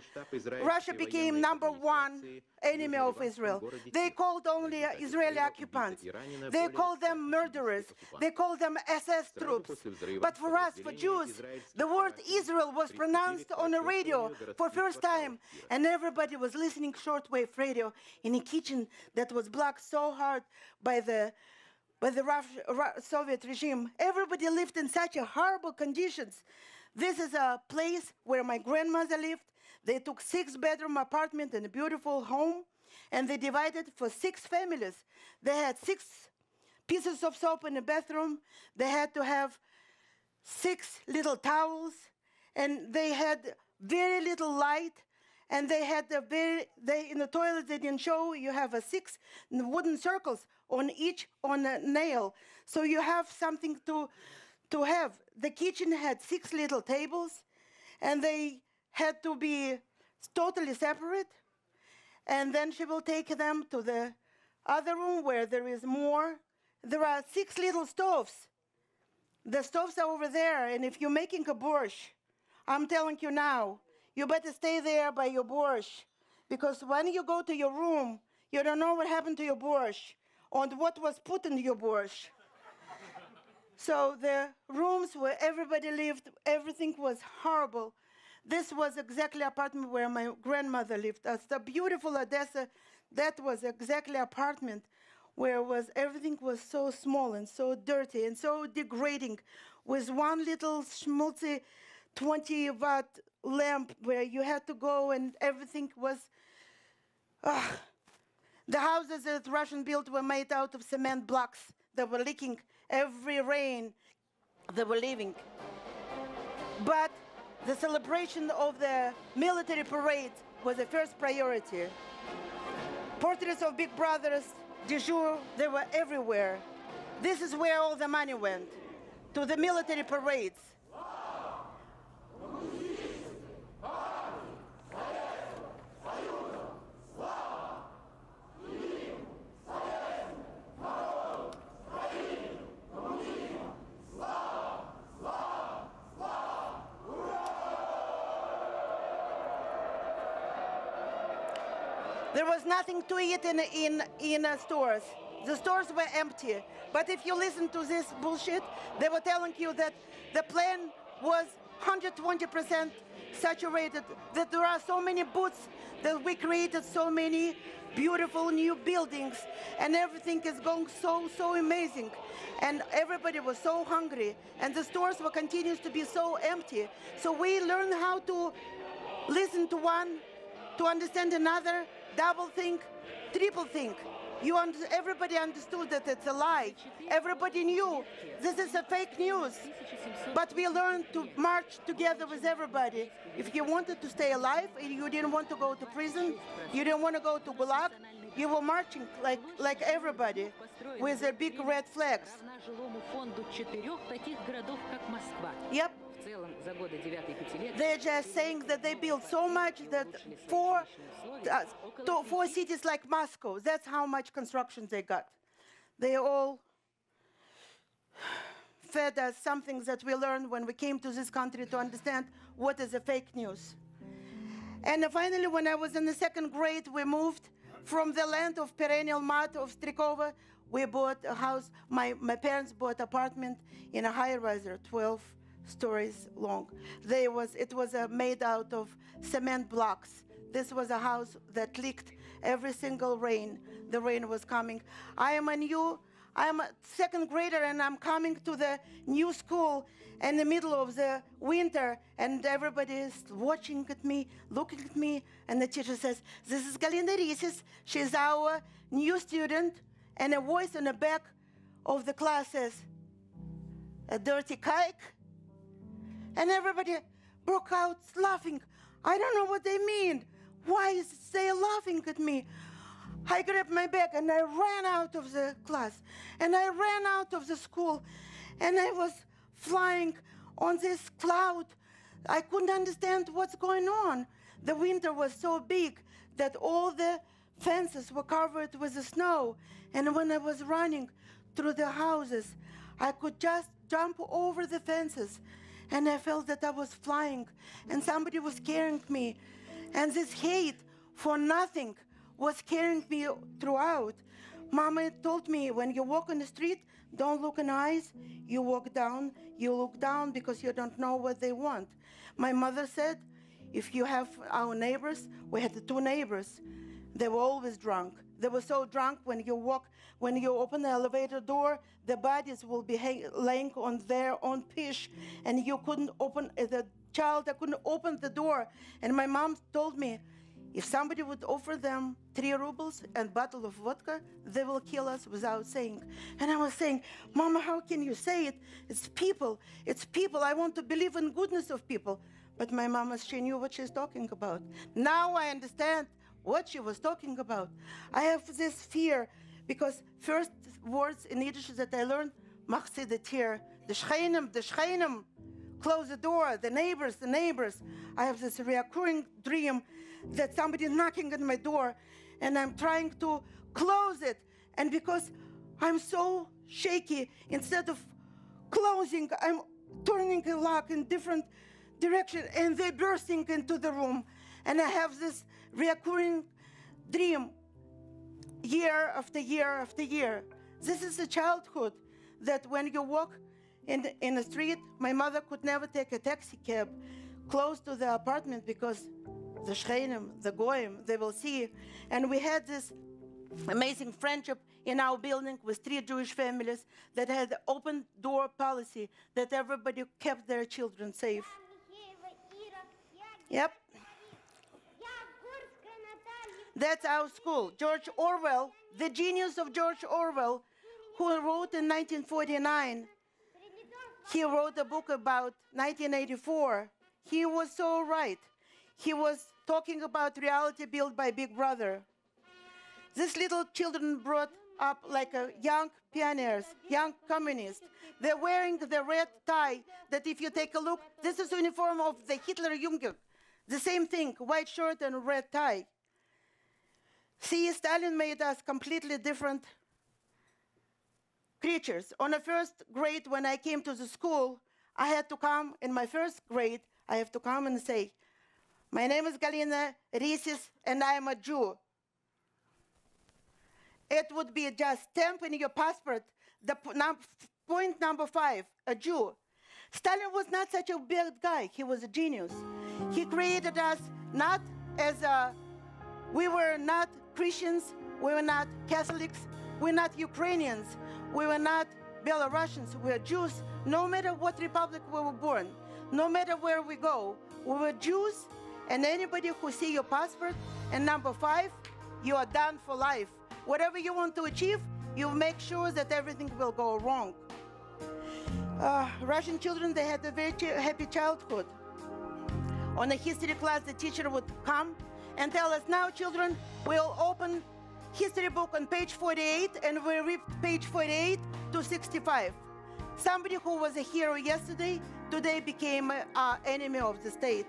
Russia became #1 enemy of Israel. They called only Israeli occupants. They called them murderers. They called them SS troops. But for us, for Jews, the word Israel was pronounced on the radio for first time, and everybody was listening shortwave radio in a kitchen that was blocked so hard by the Soviet regime. Everybody lived in such a horrible conditions. This is a place where my grandmother lived. They took 6-bedroom apartment in a beautiful home, and they divided for 6 families. They had 6 pieces of soap in the bathroom. They had to have 6 little towels, and they had very little light. And they had in the toilet they didn't show, you have 6 wooden circles on a nail. So you have something to have. The kitchen had 6 little tables, and they had to be totally separate. And then she will take them to the other room where there is more. There are 6 little stoves. The stoves are over there, and if you're making a borscht, I'm telling you now, you better stay there by your borscht, because when you go to your room, you don't know what happened to your borscht and what was put in your borscht. So the rooms where everybody lived, everything was horrible. This was exactly apartment where my grandmother lived. That's the beautiful Odessa. That was exactly apartment where everything was so small and so dirty and so degrading, with one little schmutzy 20-watt lamp where you had to go, and everything was... The houses that Russian built were made out of cement blocks that were leaking every rain they were leaving. But the celebration of the military parade was the first priority. Portraits of big brothers, de jour, they were everywhere. This is where all the money went, to the military parades. There was nothing to eat in stores. The stores were empty. But if you listen to this bullshit, they were telling you that the plan was 120% saturated, that there are so many booths, that we created so many beautiful new buildings, and everything is going so amazing. And everybody was so hungry, and the stores were continues to be so empty. So we learned how to listen to one, to understand another, double think, triple think. Everybody understood that it's a lie. Everybody knew this is a fake news. But we learned to march together with everybody. If you wanted to stay alive, you didn't want to go to prison, you didn't want to go to Gulag, you were marching like everybody with their big red flags. Yep. They're just saying that they built so much that four cities like Moscow, that's how much construction they got. They all fed us some things that we learned when we came to this country to understand what is a fake news. And finally, when I was in the second grade, we moved from the land of perennial mud of Strikova. We bought a house. My parents bought an apartment in a high-rise, 12 stories long. It was made out of cement blocks. This was a house that leaked every single rain. The rain was coming. I'm a second grader, and I'm coming to the new school in the middle of the winter, and everybody is watching at me, looking at me, and the teacher says, "This is Galina Shenfeld. She's our new student." And a voice in the back of the class says, "A dirty kike." And everybody broke out laughing. I don't know what they mean. Why is they laughing at me? I grabbed my bag and I ran out of the class. And I ran out of the school. And I was flying on this cloud. I couldn't understand what's going on. The winter was so big that all the fences were covered with the snow. And when I was running through the houses, I could just jump over the fences. And I felt that I was flying, and somebody was carrying me. And this hate for nothing was carrying me throughout. Mama told me, when you walk on the street, don't look in the eyes. You walk down, you look down because you don't know what they want. My mother said, if you have our neighbors, we had 2 neighbors. They were always drunk. They were so drunk when you open the elevator door, the bodies will be laying on their own pish, and you couldn't open, as a child, I couldn't open the door. And my mom told me, if somebody would offer them 3 rubles and a bottle of vodka, they will kill us without saying. And I was saying, Mama, how can you say it? It's people. I want to believe in goodness of people. But my mama, she knew what she's talking about. Now I understand what she was talking about. I have this fear because first words in Yiddish that I learned, mach sie the tear, the schreinem, close the door, the neighbors. I have this recurring dream that somebody is knocking at my door and I'm trying to close it. And because I'm so shaky, instead of closing, I'm turning the lock in different direction and they're bursting into the room. And I have this recurring dream year after year after year. This is a childhood that when you walk in the street, my mother could never take a taxi cab close to the apartment because the shchenim, the goyim, they will see. And we had this amazing friendship in our building with 3 Jewish families that had open door policy that everybody kept their children safe. Yep. That's our school. George Orwell, the genius of George Orwell, who wrote in 1949, he wrote a book about 1984. He was so right. He was talking about reality built by Big Brother. These little children brought up like young pioneers, young communists. They're wearing the red tie that if you take a look, this is the uniform of the Hitler Jugend. The same thing, white shirt and red tie. See, Stalin made us completely different creatures. On the first grade, when I came to the school, I had to come, in my first grade, I have to come and say, my name is Galina Shenfeld, and I am a Jew. It would be just stamp in your passport, point number 5, a Jew. Stalin was not such a bad guy. He was a genius. He created us not as we were not Christians, we were not Catholics, we're not Ukrainians, we were not Belarusians, we were Jews. No matter what republic we were born, no matter where we go, we were Jews, and anybody who see your passport and number 5, you are done for life. Whatever you want to achieve, you make sure that everything will go wrong. Russian children, they had a very happy childhood. On a history class, the teacher would come and tell us, now children, we'll open history book on page 48 and we read page 48 to 65. Somebody who was a hero yesterday, today became an enemy of the state.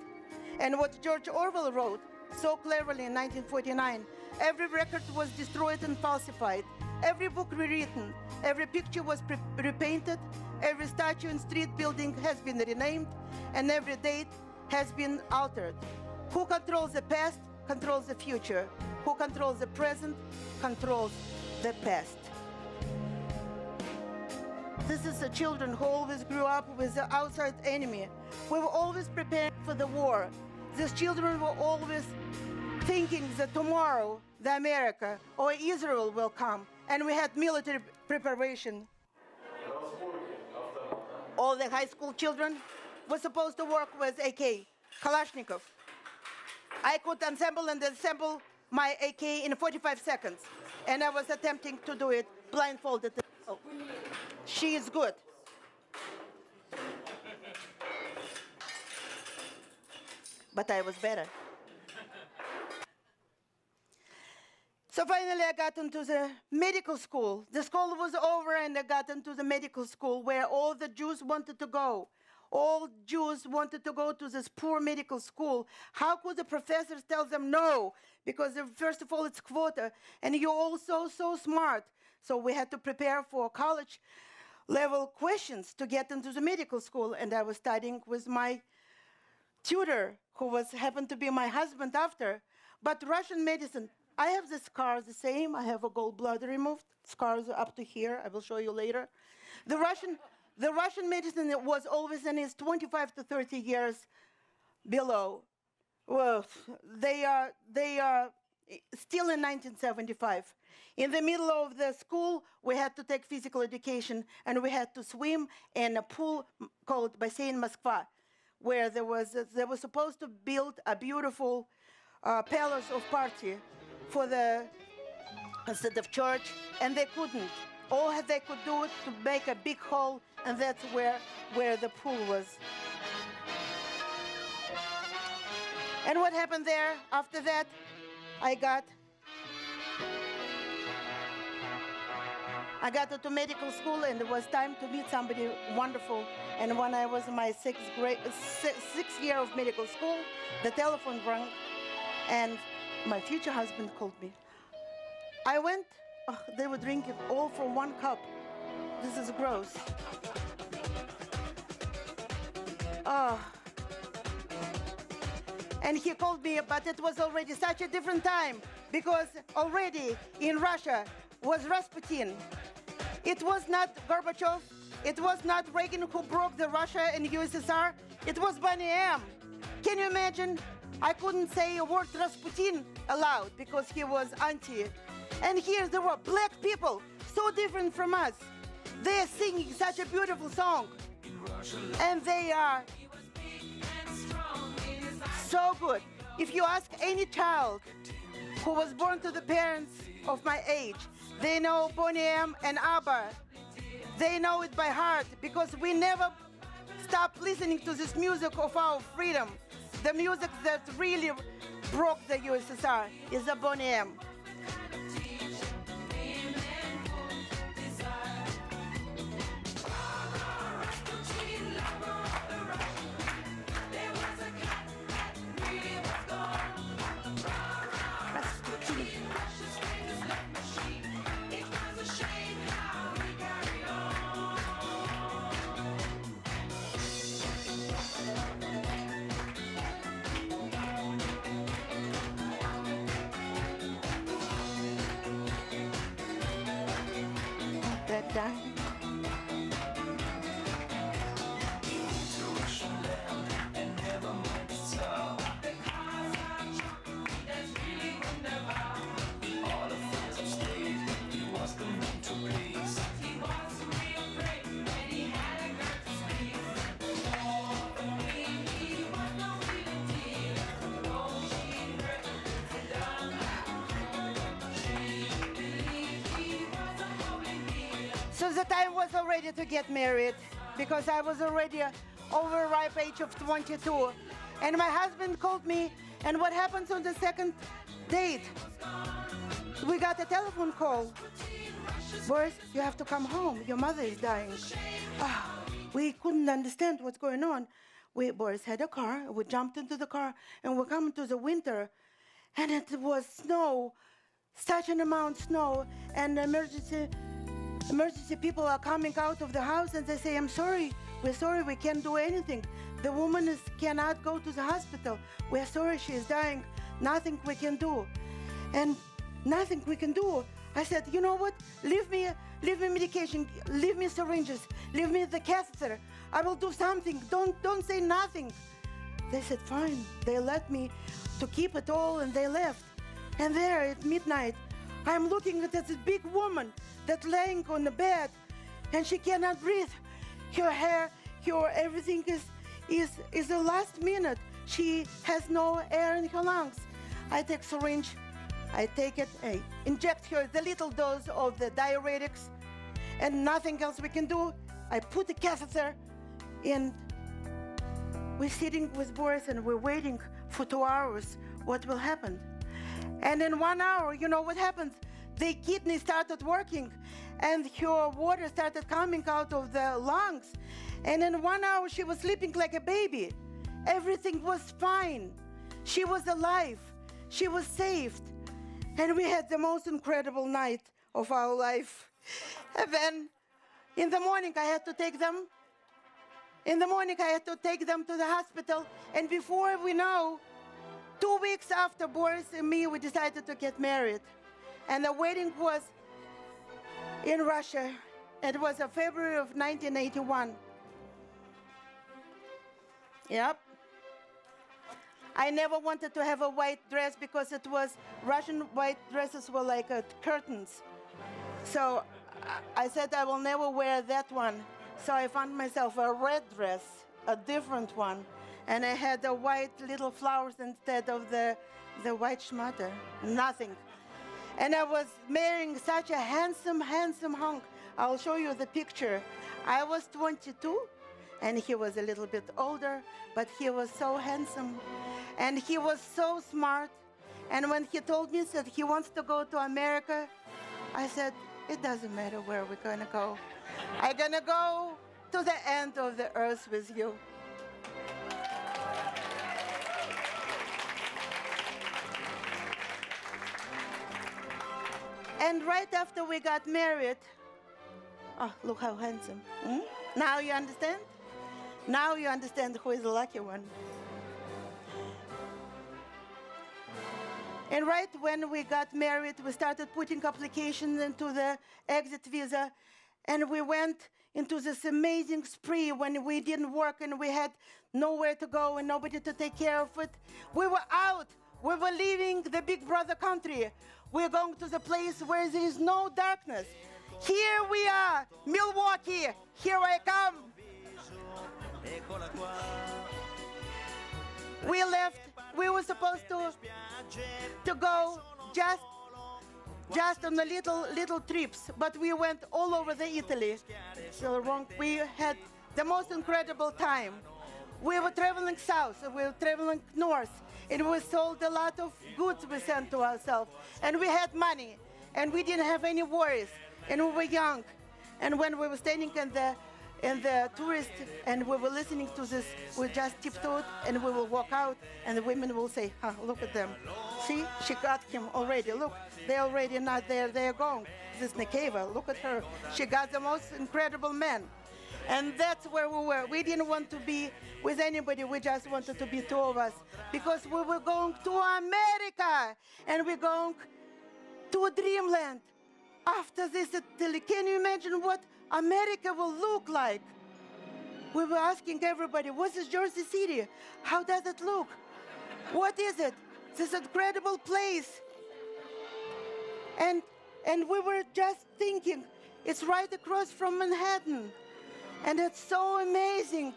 And what George Orwell wrote so cleverly in 1949, every record was destroyed and falsified, every book rewritten, every picture was repainted, every statue and street building has been renamed, and every date has been altered. Who controls the past controls the future. Who controls the present controls the past. This is the children who always grew up with the outside enemy. We were always preparing for the war. These children were always thinking that tomorrow the America or Israel will come, and we had military preparation. All the high school children were supposed to work with AK, Kalashnikov. I could assemble and disassemble my AK in 45 seconds, and I was attempting to do it blindfolded. Oh. She is good. But I was better. So finally I got into the medical school. The school was over and I got into the medical school where all the Jews wanted to go. All Jews wanted to go to this poor medical school. How could the professors tell them no? Because first of all, it's quota, and you're all so smart. So we had to prepare for college level questions to get into the medical school. And I was studying with my tutor, who happened to be my husband after. But Russian medicine, I have the scars the same. I have a gallbladder removed, scars up to here. I will show you later. The Russian medicine was always in its 25 to 30 years below. Well, they are still in 1975. In the middle of the school, we had to take physical education, and we had to swim in a pool called Бассейн Москва, where they were supposed to build a beautiful palace of party for the instead of church, and they couldn't. All they could do is to make a big hole, and that's where the pool was. And what happened there after that? I got into medical school, and it was time to meet somebody wonderful. And when I was in my sixth year of medical school, the telephone rang, and my future husband called me. I went. Oh, they were drinking all from one cup. This is gross. Oh. And he called me, but it was already such a different time, because already in Russia was Rasputin. It was not Gorbachev. It was not Reagan who broke the Russia and USSR. It was Bonnie M. Can you imagine? I couldn't say a word Rasputin aloud because he was anti. And here there were black people, so different from us. They are singing such a beautiful song. And they are so good. If you ask any child who was born to the parents of my age, they know Boney M and ABBA. They know it by heart because we never stopped listening to this music of our freedom. The music that really broke the USSR is the Boney M. So the time was already to get married because I was already over ripe age of 22. And my husband called me, and what happens on the second date? We got a telephone call. Boris, you have to come home. Your mother is dying. We couldn't understand what's going on. Boris had a car. We jumped into the car, and we come to the winter, and it was snow, such an amount of snow, and emergency people are coming out of the house, and they say, I'm sorry, we're sorry, we can't do anything. The woman cannot go to the hospital. We're sorry, she is dying. Nothing we can do. And nothing we can do. I said, you know what? Leave me medication, leave me syringes, leave me the catheter. I will do something. Don't say nothing. They said, fine. They let me to keep it all, and they left. And there at midnight, I'm looking at this big woman that's laying on the bed, and she cannot breathe. Her hair, everything is the last minute. She has no air in her lungs. I take syringe, I take it, I inject her the little dose of the diuretics, and nothing else we can do. I put the catheter in. We're sitting with Boris, and we're waiting for 2 hours. What will happen? And in 1 hour, you know what happened? The kidney started working, and her water started coming out of the lungs. And in 1 hour, she was sleeping like a baby. Everything was fine. She was alive. She was saved. And we had the most incredible night of our life. And then in the morning, I had to take them. In the morning, I had to take them to the hospital. And before we know, 2 weeks after Boris and me, we decided to get married. And the wedding was in Russia. It was February of 1981. Yep. I never wanted to have a white dress because it was, Russian white dresses were like curtains. So I said I will never wear that one. So I found myself a red dress, a different one. And I had the white little flowers instead of the white schmatter, nothing. And I was marrying such a handsome, handsome hunk. I'll show you the picture. I was 22, and he was a little bit older, but he was so handsome. And he was so smart. And when he told me that he wants to go to America, I said, it doesn't matter where we're gonna go. I'm gonna go to the end of the earth with you. And right after we got married, oh, look how handsome. Now you understand? Now you understand who is the lucky one. And right when we got married, we started putting applications into the exit visa, and we went into this amazing spree when we didn't work and we had nowhere to go and nobody to take care of it. We were out. We were leaving the big brother country. We're going to the place where there is no darkness. Here we are, Milwaukee. Here I come. We left. We were supposed to go just on the little trips, but we went all over the Italy. So we had the most incredible time. We were traveling south, we were traveling north, and we sold a lot of goods we sent to ourselves. And we had money, and we didn't have any worries, and we were young. And when we were standing in the tourist, and we were listening to this, we just tiptoed, and we will walk out, and the women will say, look at them. See, she got him already. Look, they're already not there, they're gone. This Nikeva, look at her. She got the most incredible man. And that's where we were. We didn't want to be with anybody. We just wanted to be two of us because we were going to America and we're going to dreamland. After this, can you imagine what America will look like? We were asking everybody, what is Jersey City? How does it look? What is it? This incredible place. And we were just thinking, it's right across from Manhattan. And it's so amazing.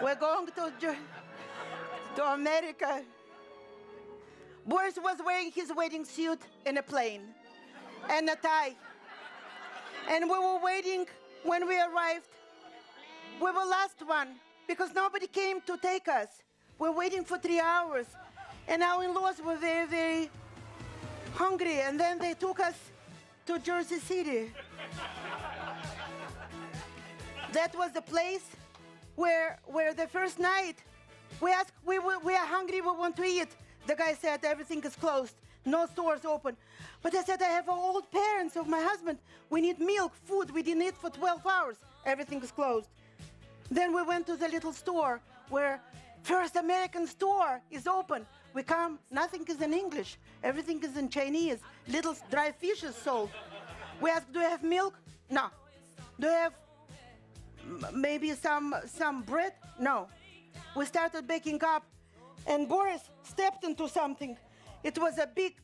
We're going to to America. Boris was wearing his wedding suit in a plane and a tie. And we were waiting when we arrived. We were last one because nobody came to take us. We're waiting for 3 hours. And our in-laws were very, very hungry. And then they took us to Jersey City. That was the place where the first night we asked, we are hungry, we want to eat. The guy said everything is closed, no stores open. But I said, I have old parents of my husband. We need milk, food, we didn't eat for 12 hours. Everything is closed. Then we went to the little store where first American store is open. We come, nothing is in English. Everything is in Chinese. Little dry fish is sold. We asked, do you have milk? No. Do you have maybe some bread? No. We started baking up, and Boris stepped into something. It was a big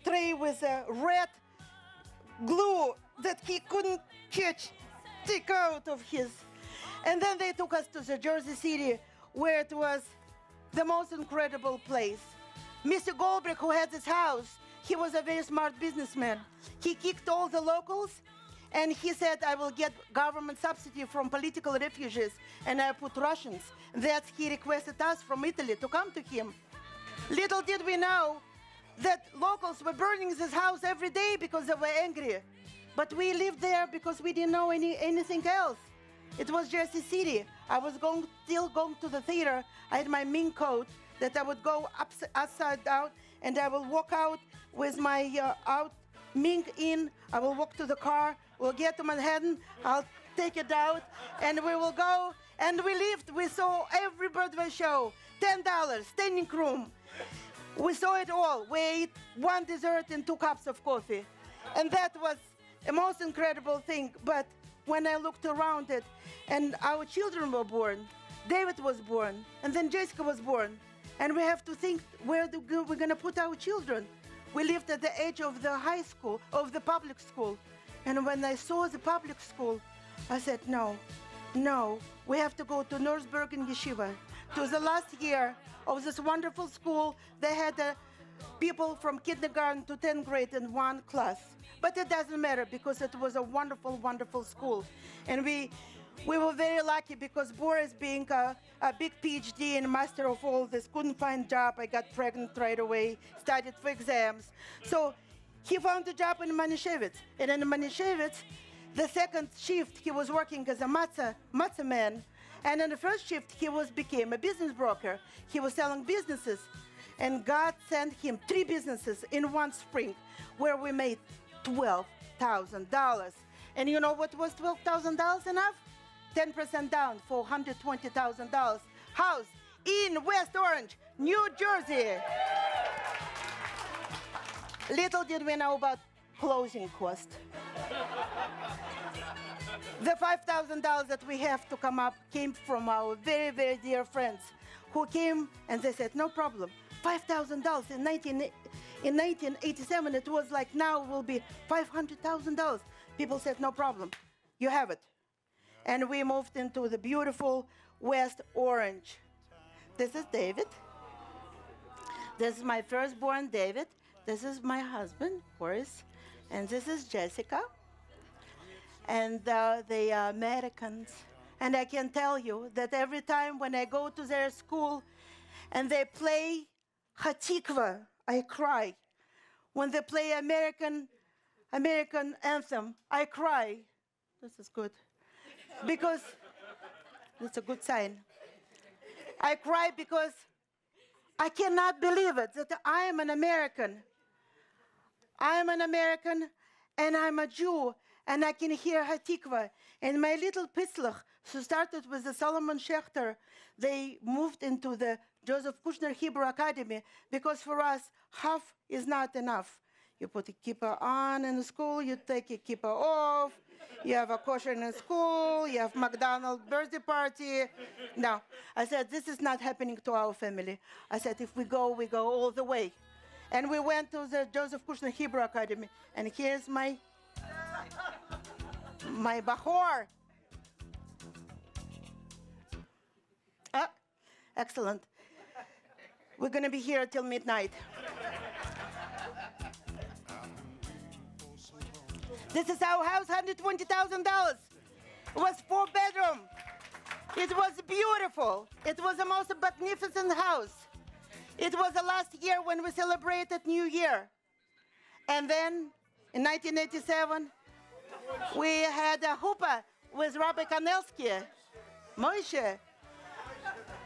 tray with a red glue that he couldn't take out of his. And then they took us to the Jersey City, where it was the most incredible place. Mr. Goldberg, who had this house, he was a very smart businessman. He kicked all the locals, and he said, I will get government subsidy from political refugees, and I put Russians. That he requested us from Italy to come to him. Little did we know that locals were burning this house every day because they were angry. But we lived there because we didn't know anything else. It was Jersey City. I was still going to the theater. I had my mink coat that I would go upside down, and I will walk out with my mink in. I will walk to the car. We'll get to Manhattan. I'll take it out, and we will go. And we lived. We saw every Broadway show. $10, standing room. We saw it all. We ate one dessert and 2 cups of coffee. And that was the most incredible thing. But when I looked around it, and our children were born, David was born, and then Jessica was born. And we have to think, where we're going to put our children. We lived at the edge of the high school, of the public school. And when I saw the public school, I said, no, we have to go to Northburg and Yeshiva. To the last year of this wonderful school, they had people from kindergarten to 10th grade in one class. But it doesn't matter because it was a wonderful, wonderful school. And we were very lucky because Boris, being a big PhD and master of all this, couldn't find a job. I got pregnant right away, studied for exams. So he found a job in Manischewitz. And in Manischewitz, the second shift, he was working as a matzah man. And in the first shift, he became a business broker. He was selling businesses. And God sent him 3 businesses in one spring where we made $12,000. And you know what was $12,000 enough? 10% down for $120,000. House in West Orange, New Jersey. Little did we know about closing cost. The $5,000 that we have to come up came from our very, very dear friends who came and they said, no problem. $5,000 in 1987, it was like now will be $500,000. People said, no problem, you have it. And we moved into the beautiful West Orange. This is David. This is my firstborn, David. This is my husband, Boris. And this is Jessica. And they are Americans. And I can tell you that every time when I go to their school and they play Hatikva, I cry. When they play American anthem, I cry. This is good. Because it's a good sign. I cry because I cannot believe it, that I am an American. I am an American and I'm a Jew. And I can hear Hatikva. And my little Pitzlach, who started with the Solomon Schechter, they moved into the Joseph Kushner Hebrew Academy because for us, half is not enough. You put a kippah on in the school, you take a kippah off, you have a kosher in the school, you have McDonald's birthday party. No, I said, this is not happening to our family. I said, if we go all the way. And we went to the Joseph Kushner Hebrew Academy. And here's my Bahor. Excellent. We're going to be here till midnight. This is our house, $120,000. It was 4-bedroom. It was beautiful. It was the most magnificent house. It was the last year when we celebrated New Year. And then in 1987, we had a chuppah with Rabbi Kanelsky, Moshe.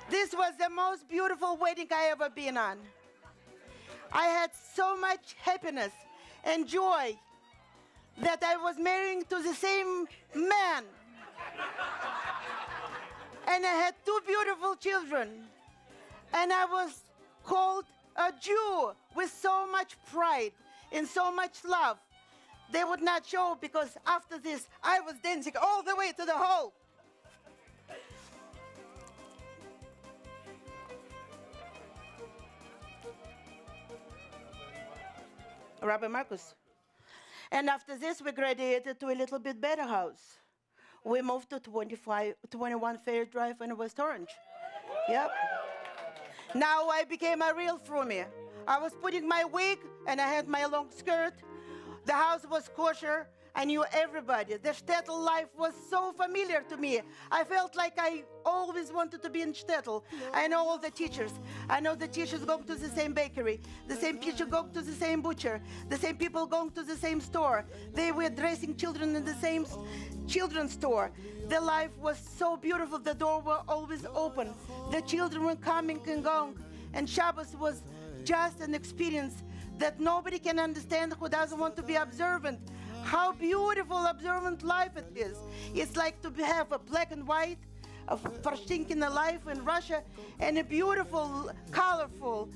This was the most beautiful wedding I ever been on. I had so much happiness and joy that I was marrying to the same man. And I had 2 beautiful children. And I was called a Jew with so much pride and so much love. They would not show because after this, I was dancing all the way to the hall. Rabbi Marcus. And after this, we graduated to a little bit better house. We moved to 21 Fair Drive in West Orange. Yep. Now I became a real Frumie. I was putting my wig and I had my long skirt. The house was kosher. I knew everybody. The shtetl life was so familiar to me. I felt like I always wanted to be in shtetl. I know all the teachers. I know the teachers going to the same bakery. The same teacher going to the same butcher. The same people going to the same store. They were dressing children in the same children's store. The life was so beautiful. The door was always open. The children were coming and going. And Shabbos was just an experience that nobody can understand who doesn't want to be observant. How beautiful observant life it is. It's like to have a black and white, a Farshtinkina life in Russia, and a beautiful, colorful,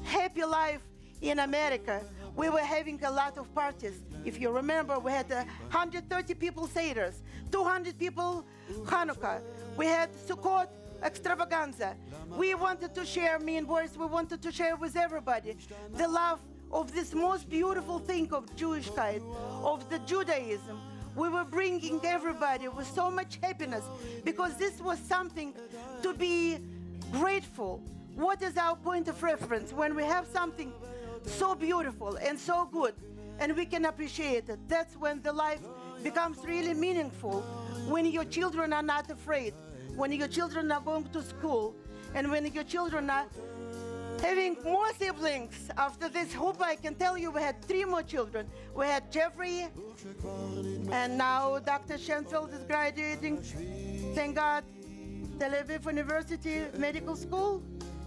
happy life in America. We were having a lot of parties. If you remember, we had 130 people Seders, 200 people Hanukkah. We had Sukkot extravaganza. We wanted to share, me and Boris, we wanted to share with everybody the love of this most beautiful thing of Jewishkeit, of the Judaism. We were bringing everybody with so much happiness because this was something to be grateful. What is our point of reference when we have something so beautiful and so good and we can appreciate it? That's when the life becomes really meaningful, when your children are not afraid, when your children are going to school, and when your children are having more siblings. After this chuppah, I can tell you we had 3 more children. We had Jeffrey, and now Dr. Shenfeld is graduating, thank God, Tel Aviv University Medical School.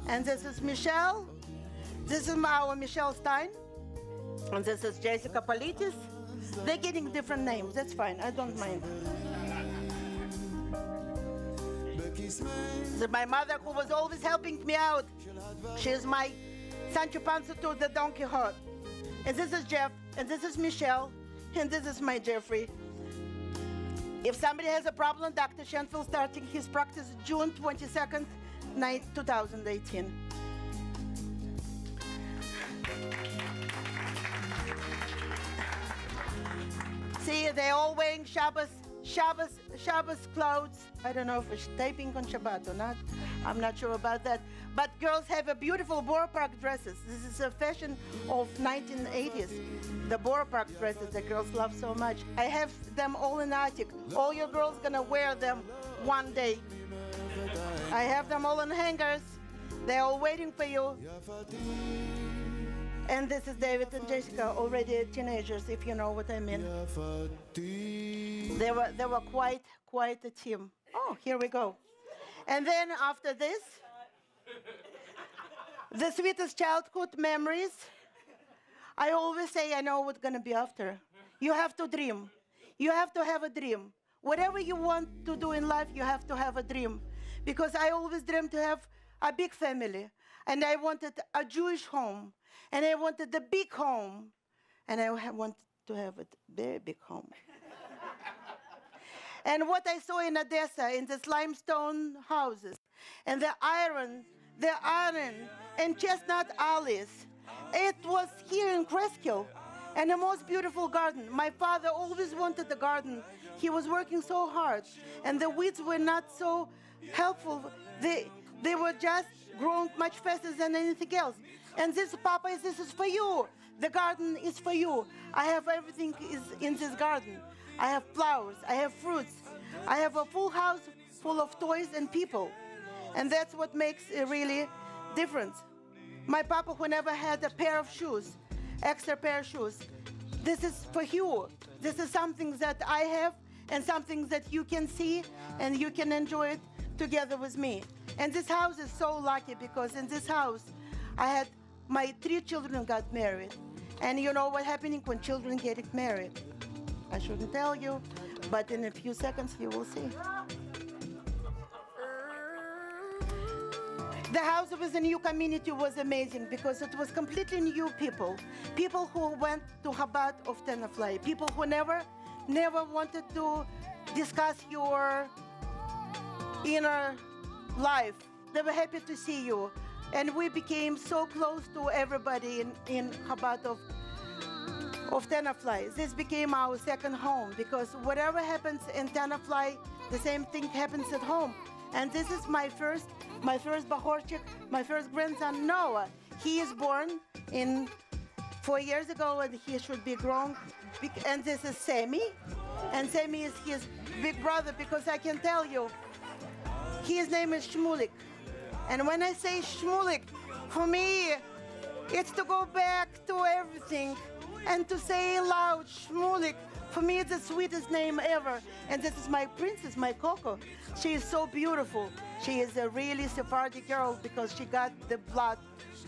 And this is Michelle. This is our Michelle Stein. And this is Jessica Politis. They're getting different names. That's fine. I don't mind. This is my mother who was always helping me out. She's my Sancho Panza to the Don Quixote. And this is Jeff, and this is Michelle, and this is my Jeffrey. If somebody has a problem, Dr. Shenfeld starting his practice June 22nd, 2018. See, they're all wearing Shabbos clothes. I don't know if it's taping on Shabbat or not. I'm not sure about that. But girls have a beautiful Borough Park dresses. This is a fashion of 1980s. The Borough Park dresses the girls love so much. I have them all in the attic. All your girls gonna wear them one day. I have them all in hangers. They're all waiting for you. And this is David and Jessica, already teenagers, if you know what I mean. They were quite a team. Oh, here we go. And then after this, the sweetest childhood memories. I always say I know what's going to be after. You have to dream. You have to have a dream. Whatever you want to do in life, you have to have a dream. Because I always dreamed to have a big family. And I wanted a Jewish home. And I wanted the big home. And I wanted to have a very big home. And what I saw in Odessa, in these limestone houses, and the iron and chestnut alleys, it was here in Kreskill, and the most beautiful garden. My father always wanted a garden. He was working so hard, and the weeds were not so helpful. They were just growing much faster than anything else. And this, Papa, this is for you. The garden is for you. I have everything is in this garden. I have flowers, I have fruits. I have a full house full of toys and people. And that's what makes a really difference. My Papa, who never had a pair of shoes, extra pair of shoes, this is for you. This is something that I have and something that you can see and you can enjoy it together with me. And this house is so lucky because in this house, I had my 3 children got married. And you know what happening when children get married? I shouldn't tell you, but in a few seconds you will see. The house with the new community was amazing because it was completely new people. People who went to Chabad of Tenafly. People who never wanted to discuss your inner life. They were happy to see you. And we became so close to everybody in Chabad of Tenafly. This became our second home because whatever happens in Tenafly, the same thing happens at home. And this is my first Bahorchik, my first grandson, Noah. He is born 4 years ago and he should be grown. And this is Sammy. And Sammy is his big brother because I can tell you, his name is Shmulik. And when I say Shmulik, for me, it's to go back to everything and to say loud, Shmulik. For me, it's the sweetest name ever. And this is my princess, my Coco. She is so beautiful. She is a really Sephardi girl because she got the blood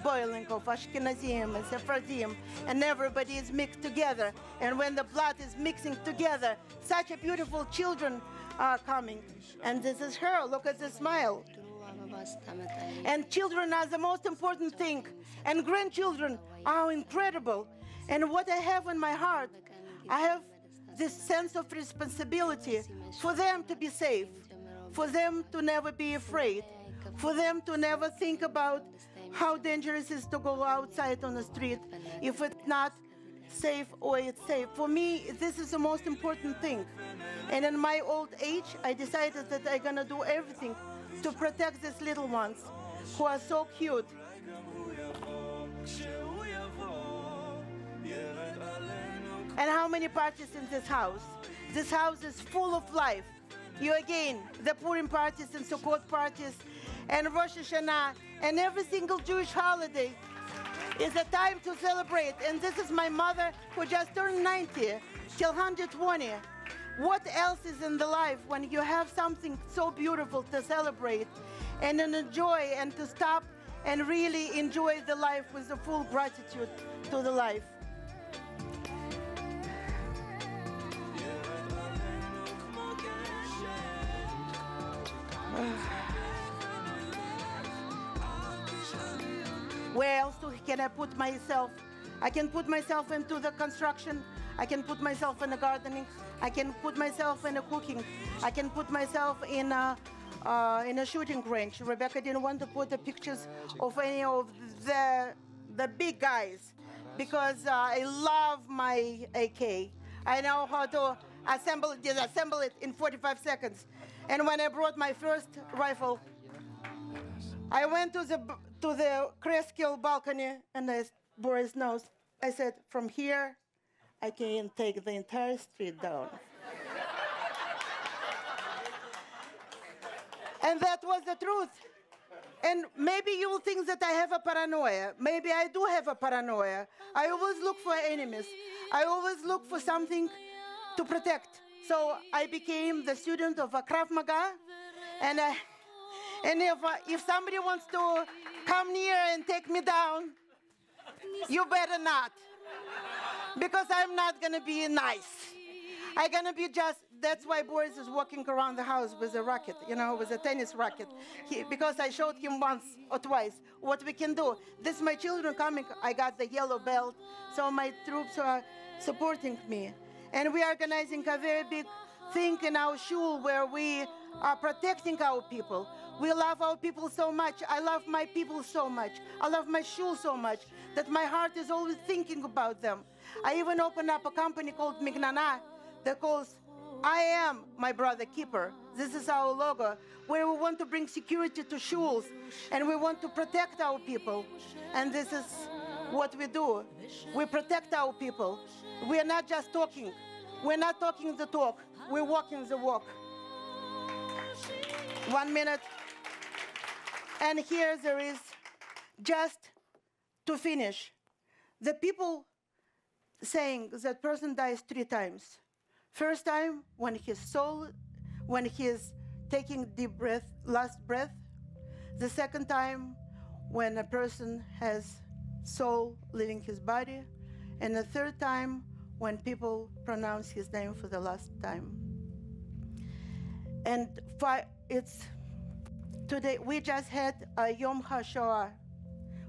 boiling of Ashkenazim and Sephardim, and everybody is mixed together. And when the blood is mixing together, such a beautiful children are coming. And this is her. Look at the smile. And children are the most important thing. And grandchildren are incredible. And what I have in my heart, I have this sense of responsibility for them to be safe, for them to never be afraid, for them to never think about how dangerous it is to go outside on the street if it's not safe or it's safe. For me, this is the most important thing. And in my old age, I decided that I'm gonna do everything to protect these little ones who are so cute. And how many parties in this house? This house is full of life. You again, the Purim parties and Sukkot parties and Rosh Hashanah and every single Jewish holiday is a time to celebrate. And this is my mother who just turned 90 till 120. What else is in the life when you have something so beautiful to celebrate and enjoy and to stop and really enjoy the life with the full gratitude to the life? Where else can I put myself? I can put myself into the construction. I can put myself in the gardening. I can put myself in the cooking. I can put myself in a shooting range. Rebecca didn't want to put the pictures of any of the big guys because I love my AK. I know how to disassemble it in 45 seconds. And when I brought my first rifle, I went to the Kreskill balcony and I bore his nose. I said, from here, I can take the entire street down. And that was the truth. And maybe you will think that I have a paranoia. Maybe I do have a paranoia. I always look for enemies. I always look for something to protect. So I became the student of a Krav Maga. And if somebody wants to come near and take me down, you better not. Because I'm not going to be nice. I'm going to be just, that's why Boris is walking around the house with a racket, with a tennis racket. Because I showed him once or twice what we can do. This, my children coming, I got the yellow belt, so my troops are supporting me. And we are organizing a very big thing in our shul where we are protecting our people. We love our people so much. I love my people so much. I love my shul so much that my heart is always thinking about them. I even opened up a company called Mignana that calls I am my brother keeper. This is our logo, where we want to bring security to schools, and we want to protect our people. And this is what we do. We protect our people. We are not just talking. We're not talking the talk. We're walking the walk. 1 minute. And here there is, just to finish, the people saying that person dies 3 times. First time, when his soul, when he is taking deep breath, last breath. The second time, when a person has soul leaving his body. And the third time, when people pronounce his name for the last time. And today, we just had a Yom HaShoah,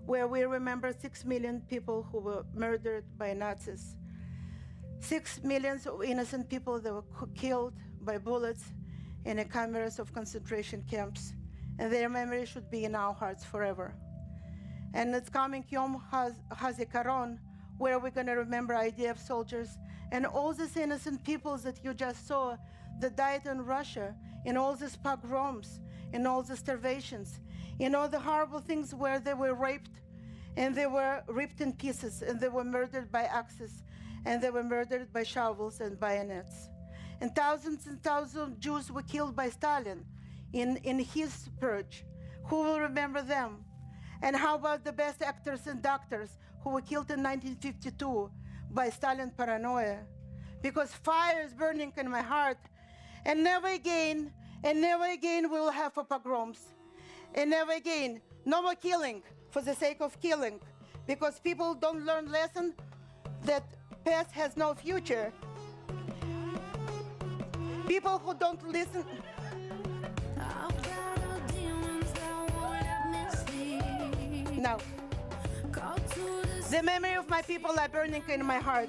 where we remember 6 million people who were murdered by Nazis. 6 million of innocent people that were killed by bullets in the cameras of concentration camps. And their memory should be in our hearts forever. And it's coming Yom HaZikaron, where we're going to remember IDF soldiers and all these innocent people that you just saw that died in Russia, in all these pogroms, in all the starvations, in all the horrible things where they were raped, and they were ripped in pieces, and they were murdered by axes, and they were murdered by shovels and bayonets. And thousands of Jews were killed by Stalin in his purge. Who will remember them? And how about the best actors and doctors who were killed in 1952 by Stalin paranoia? Because fire is burning in my heart, and never again we will have pogroms. And never again, no more killing for the sake of killing, because people don't learn lesson that past has no future. People who don't listen. Now, the memory of my people are burning in my heart.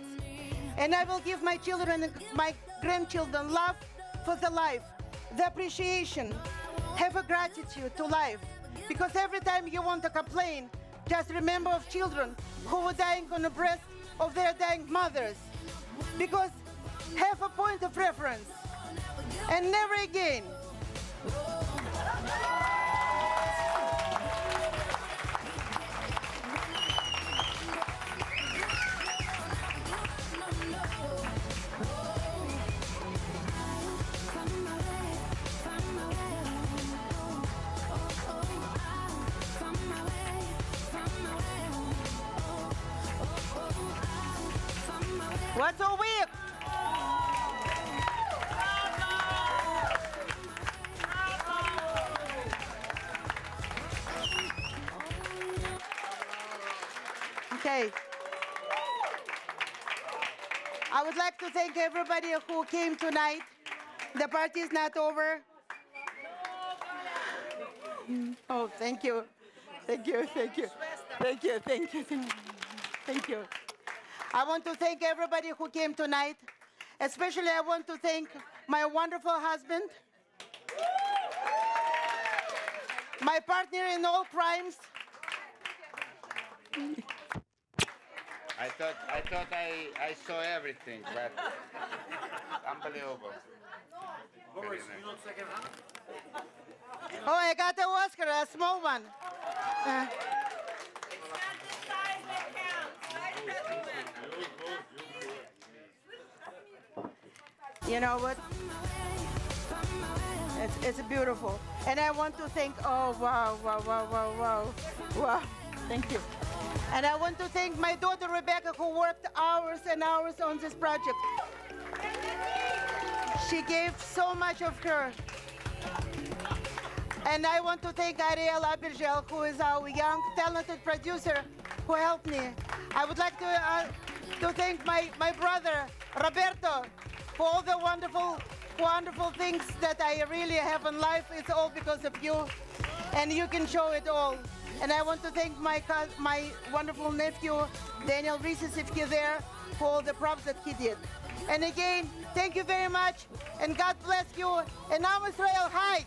And I will give my children and my grandchildren love for the life, the appreciation, have a gratitude to life. Because every time you want to complain, just remember of children who were dying on the breast of their dying mothers. Because have a point of reference. And never again. What's a week? Okay. I would like to thank everybody who came tonight. The party is not over. Oh, thank you. Thank you, thank you. Thank you, thank you, thank you. I want to thank everybody who came tonight. Especially I want to thank my wonderful husband, my partner in all crimes. I thought I saw everything, but unbelievable. Very nice. Oh, I got the Oscar, a small one. You know what? It's beautiful. And I want to thank, oh, wow, wow, wow, wow, wow, wow. Thank you. And I want to thank my daughter, Rebecca, who worked hours and hours on this project. She gave so much of her. And I want to thank Ariel Abergel, who is our young, talented producer, who helped me. I would like to thank my brother, Roberto, for all the wonderful, wonderful things that I really have in life. It's all because of you, and you can show it all. And I want to thank my wonderful nephew, Daniel Reeses, if he's there, for all the props that he did. And again, thank you very much, and God bless you, and Am Israel High.